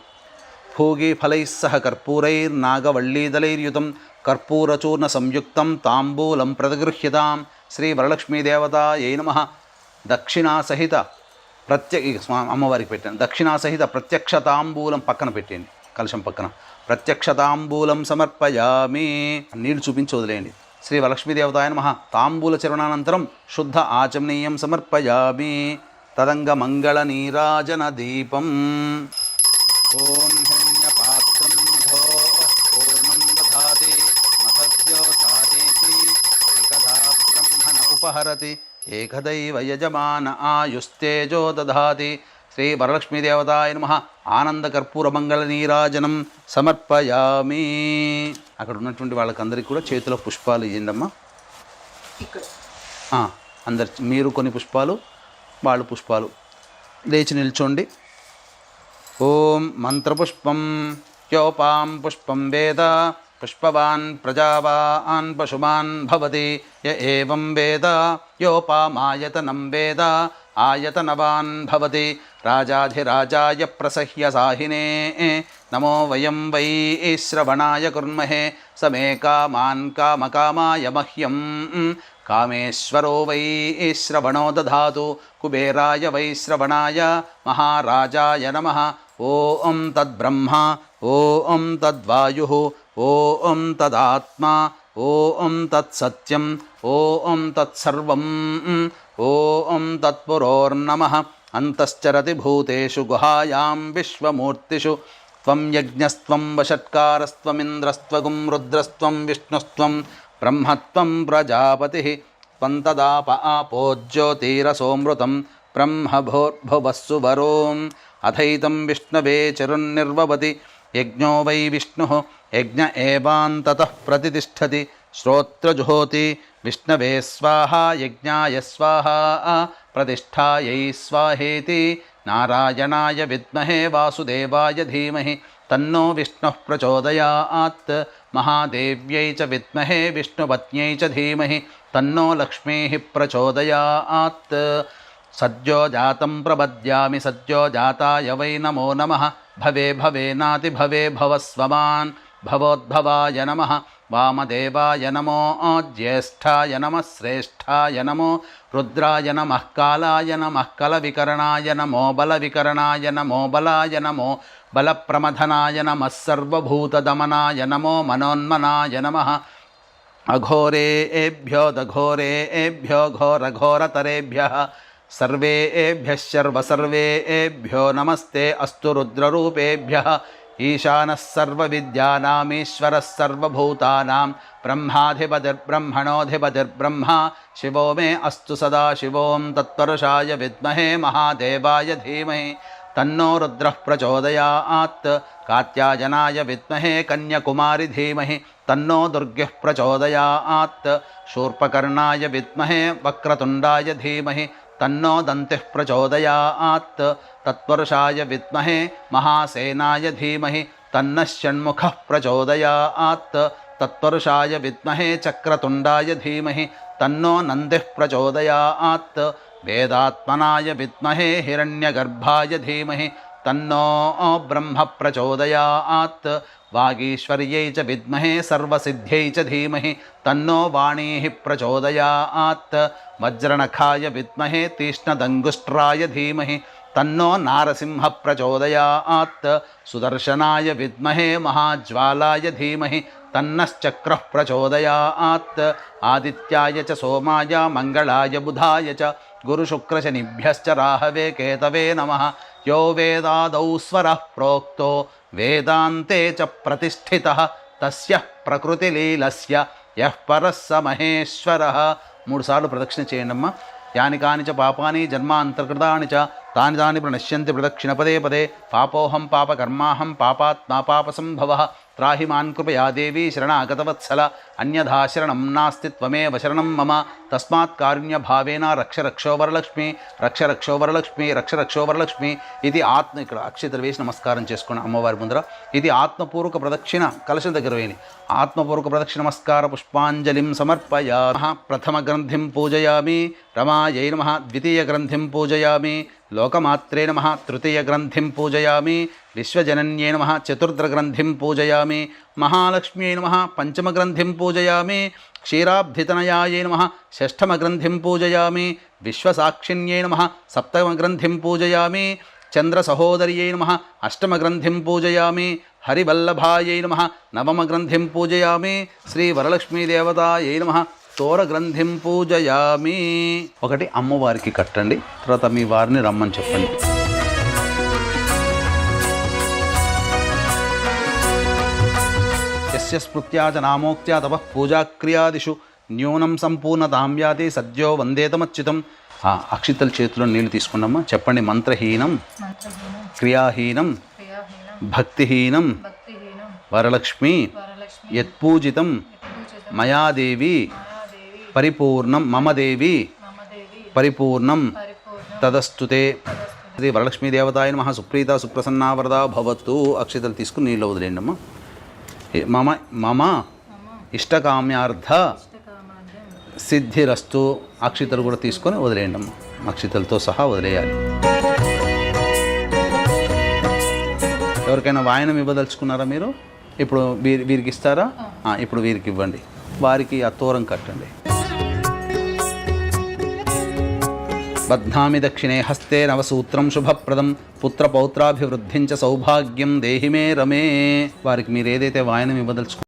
భోగి ఫలైస్సహ కర్పూరైర్నాగవళ్ళీదలైర్యుతం కర్పూరచూర్ణ సంయుక్తం తాంబూలం ప్రతిగృహ్యతాం. శ్రీ వరలక్ష్మీదేవతాయై నమః. దక్షిణాసహిత అమ్మవారికి పెట్టాను. దక్షిణాసహిత ప్రత్యక్ష తాంబూలం పక్కన పెట్టండి, కలశం పక్కన. ప్రత్యక్ష తాంబూలం సమర్పయామి. నీళ్ళు చూపించి వదిలేయండి. శ్రీ వరలక్ష్మీదేవతాయ నమః. తాంబూల చరణానంతరం శుద్ధ ఆచమనీయం సమర్పయామి. తదంగ మంగళ నీరాజన దీపం. ఓం హిరణ్యపాత్రం నిధో పూర్ణం దధాతి మసద్యో సాదేతి ఏకదా బ్రహ్మణ ఉపహరతి ఏకదైవ యజమాన ఆయుస్తేజో దధాతి. శ్రీ వరలక్ష్మీదేవతాయ నమః. ఆనందకర్పూర మంగళ నీరాజనం సమర్పయామి. అక్కడ ఉన్నటువంటి వాళ్ళకందరికీ కూడా చేతిలో పుష్పాలు ఇవ్వండమ్మా. అందరు మీరు కొన్ని పుష్పాలు, వాళ్ళు పుష్పాలు. లేచి నిల్చోండి. ఓం మంత్రపుష్పం యోపాం పుష్పం వేద పుష్పవాన్ ప్రజావాన్ పశుమాన్ భవతి. య ఏవం వేద యోపామాయతనం వేద ఆయతనవాన్ భవతి. రాజాధిరాజాయ ప్రసహ్య సాహినే నమో వయం వై శ్రవణాయ కుర్మహే. సమే కామాన్ కామకామాయ మహ్యం కామేశ్వరో వై శ్రవణో దధాతు. కుబేరాయ వై శ్రవణాయ మహారాజాయ నమః. ఓం తద్బ్రహ్మ, ఓం తద్వాయుః, ఓం తదాత్మా, ఓం తత్సత్యం, ఓం తత్సర్వం, ఓం తత్పురోర్నమః. అంతశ్చరతి భూతేషు గుహాయాం విశ్వమూర్తిషు. త్వం యజ్ఞస్త్వం వషట్కారస్త్వమింద్రస్త్వగుం రుద్రస్త్వం విష్ణుస్త్వం బ్రహ్మత్వం ప్రజాపతిః. త్వం తదాప ఆపోజ్యోతిరసోమృతం బ్రహ్మభోర్భువస్సు వరోం. అథైతం విష్ణవే చరున్నిర్వవతి. యజ్ఞో వై విష్ణుః యజ్ఞ ఏవాంతతః ప్రతితిష్ఠతి. శ్రోత్రజుహోతి విష్ణవే స్వాహా యజ్ఞాయ స్వాహా ప్రతిష్ఠాయై స్వాహేతి. నారాయణాయ విద్మహే వాసుదేవాయ ధీమహి తన్నో విష్ణుః ప్రచోదయాత్. మహాదేవ్యై చ విద్మహే విష్ణుపత్న్యై చ ధీమహి తన్నో లక్ష్మీః ప్రచోదయాత్. సద్యో జాతం ప్రపద్యామి సద్యో జాతాయ వై నమో నమః. భవే భవేనాతి భవే భవస్వమాన్ భవోద్భవాయ నమః. వామదేవాయ నమో జ్యేష్ఠాయ నమః. శ్రేష్ఠాయ నమో రుద్రాయ నమః. కాలాయ నమః. కలవికరణాయ నమో బలవికరణాయ నమో బలాయ నమో బలప్రమథనాయ నమః. సర్వభూతదమనాయ నమో మనోన్మనాయ నమః. అఘోరేభ్యో దఘోరేభ్యో ఘోరఘోరతరేభ్యః సర్వేభ్యః సర్వేభ్యో నమస్తే అస్తు రుద్రరూపేభ్యః ఈశానः సర్వవిద్యానామీశ్వరः సర్వభూతానాం బ్రహ్మాధిపతిర్బ్రహ్మణోధిపతిర్బ్రహ్మ శివో మే అస్తు సదా శివోం తత్పురుషాయ విద్మహే మహాదేవాయ ధీమహి తన్నో రుద్రః ప్రచోదయాత్ కాత్యాయనాయ విద్మహే కన్యకుమారి ధీమహి తన్నో దుర్గః ప్రచోదయాత్ శూర్పకర్ణాయ విద్మహే వక్రతుండాయ ధీమహి తన్నో దంతిః ప్రచోదయాత్ తత్పురుషాయ విద్మహే మహాసేనాయ ధీమహి తన్నః షణ్ముఖః ప్రచోదయాత్ తత్పురుషాయ విద్మహే చక్రతుండాయ ధీమహి తన్నో నందిః ప్రచోదయాత్ వేదాత్మనాయ విద్మహే హిరణ్యగర్భాయ ధీమహి తన్నో బ్రహ్మ ప్రచోదయాత్ వాగీశ్వర్యై చ విద్మహే సర్వసిద్ధ్యై చ ధీమహి తన్నో వాణీ ప్రచోదయాత్ వజ్రనఖాయ విద్మహే తీక్ష్ణదంగుష్ట్రాయ ధీమహి తన్నో నారసింహ ప్రచోదయాత్ సుదర్శనాయ విద్మహే మహాజ్వాలాయ ధీమహి తన్నశ్చక్రః ప్రచోదయాత్ ఆదిత్యాయ చ సోమాయ మంగళాయ బుధాయ చ గురుశుక్రశనిభ్యశ్చ రాహవే కేతవే నమః యో వేదాదౌ స్వరః ప్రోక్తో వేదాంతే చ ప్రతిష్ఠితః తస్య ప్రకృతిలీలస్య యః పరः స మహేశ్వరः. 3 సార్లు ప్రదక్షిణ చేయండమ్మా. యాని కాని చ పాపాని జన్మాంతర్కృతాని చ తాని తాని ప్రణశ్యంతి ప్రదక్షిణ పదే పదే. పాపోహం పాపకర్మాహం పాపాత్మా పాపసంభవః. త్రాహి మాన్ కృపయా దేవి శరణాగతవత్సల. అన్యథా శరణం నాస్తి త్వమేవ శరణం మమ. తస్మాత్ కారుణ్యభావేన రక్ష రక్షో వరలక్ష్మి రక్ష రక్షో వరలక్ష్మి రక్ష రక్షో వరలక్ష్మి. ఇది ఆత్మ, ఇక్కడ అక్షతలు వేసి నమస్కారం చేసుకున్న అమ్మవారి ముందర. ఇది ఆత్మపూర్వక ప్రదక్షిణ. కలశం దగ్గర వేయని ఆత్మపూర్వక ప్రదక్షిణ నమస్కార పుష్పాంజలిం సమర్పయామి. ప్రథమ గ్రంథిం పూజయామి రమాయై నమః. ద్వితీయ గ్రంథిం పూజయామి లోకమాత్రే నమః. తృతీయ గ్రంథిం పూజయామి విశ్వజనన్యై నమః. చతుర్థగ్రంథిం పూజయామి మహాలక్ష్మ్యై నమః. పంచమగ్రంథిం పూజయామి క్షీరాబ్ధితనయాయై నమః. షష్ఠమగ్రంథిం పూజయామి విశ్వసాక్షిణ్యై నమః. సప్తమగ్రంథిం పూజయామి చంద్రసహోదర్యై నమః. అష్టమగ్రంథిం పూజయామి హరివల్లభాయై నమః. నవమగ్రంథిం పూజయామి శ్రీవరలక్ష్మీదేవతాయై నమః. తోరగ్రంథిం పూజయామి. ఒకటి అమ్మవారికి కట్టండి, తర్వాత మీ వారిని రమ్మని చెప్పండి. యస్య స్మృత్యా చ నామోక్త్యా తపః పూజాక్రియాదిషు న్యూనం సంపూర్ణతాం యాతి సద్యో వందేతమచ్యుతం. అక్షితల చేతిలో నీళ్లు తీసుకున్నామా. చెప్పండి. మంత్రహీనం క్రియాహీనం భక్తిహీనం వరలక్ష్మి యత్పూజితం మయాదేవి పరిపూర్ణం మమ దేవి పరిపూర్ణం తదస్తుతే. శ్రీ వరలక్ష్మీదేవతాయ నమః. సుప్రీత సుప్రసన్నా వరదా భవతు. అక్షితలు తీసుకుని నీళ్ళు వదిలేయండి అమ్మా. మమ మమ ఇష్టకామ్యార్థ సిద్ధిరస్తు. అక్షితలు కూడా తీసుకొని వదిలేయండి అమ్మ. అక్షితలతో సహా వదిలేయాలి. ఎవరికైనా వాయనం ఇవ్వదలుచుకున్నారా మీరు? ఇప్పుడు వీరికి ఇస్తారా? ఇప్పుడు వీరికి ఇవ్వండి. వారికి ఆ తోరం కట్టండి. బధ్నామి దక్షిణే హస్తే నవసూత్రం శుభప్రదం పుత్రపౌత్రాభివృద్ధించ సౌభాగ్యం దేహి మే రమే. వారికి మీరు ఏదైతే వాయనం ఇవ్వదలుచుకున్నారో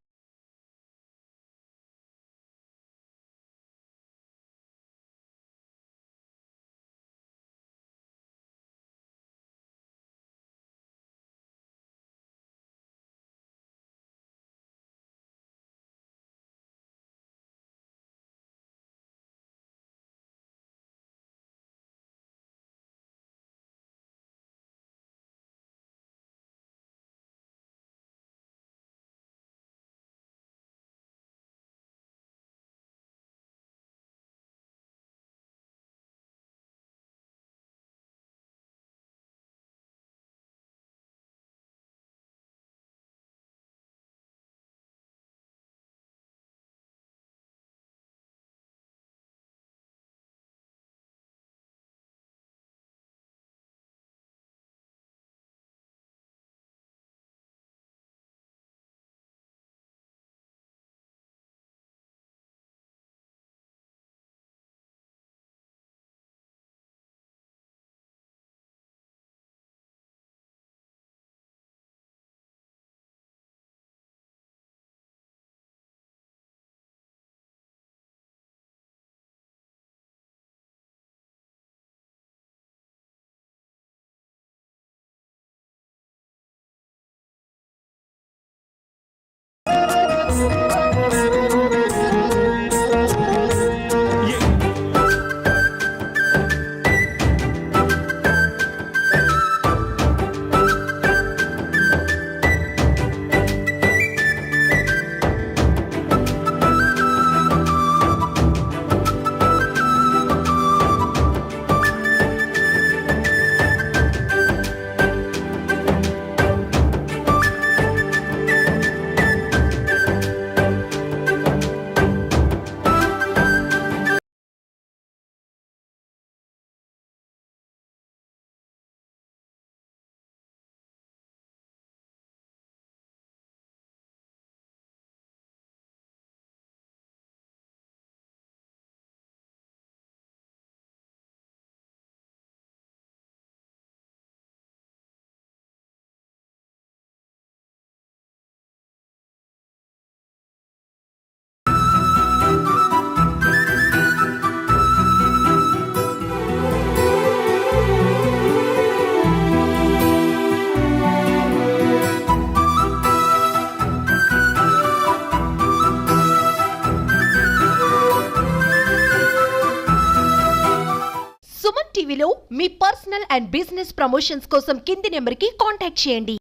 పర్సనల్ అండ్ బిజినెస్ ప్రమోషన్స్ కోసం కింది నెంబర్కి కాంటాక్ట్ చేయండి.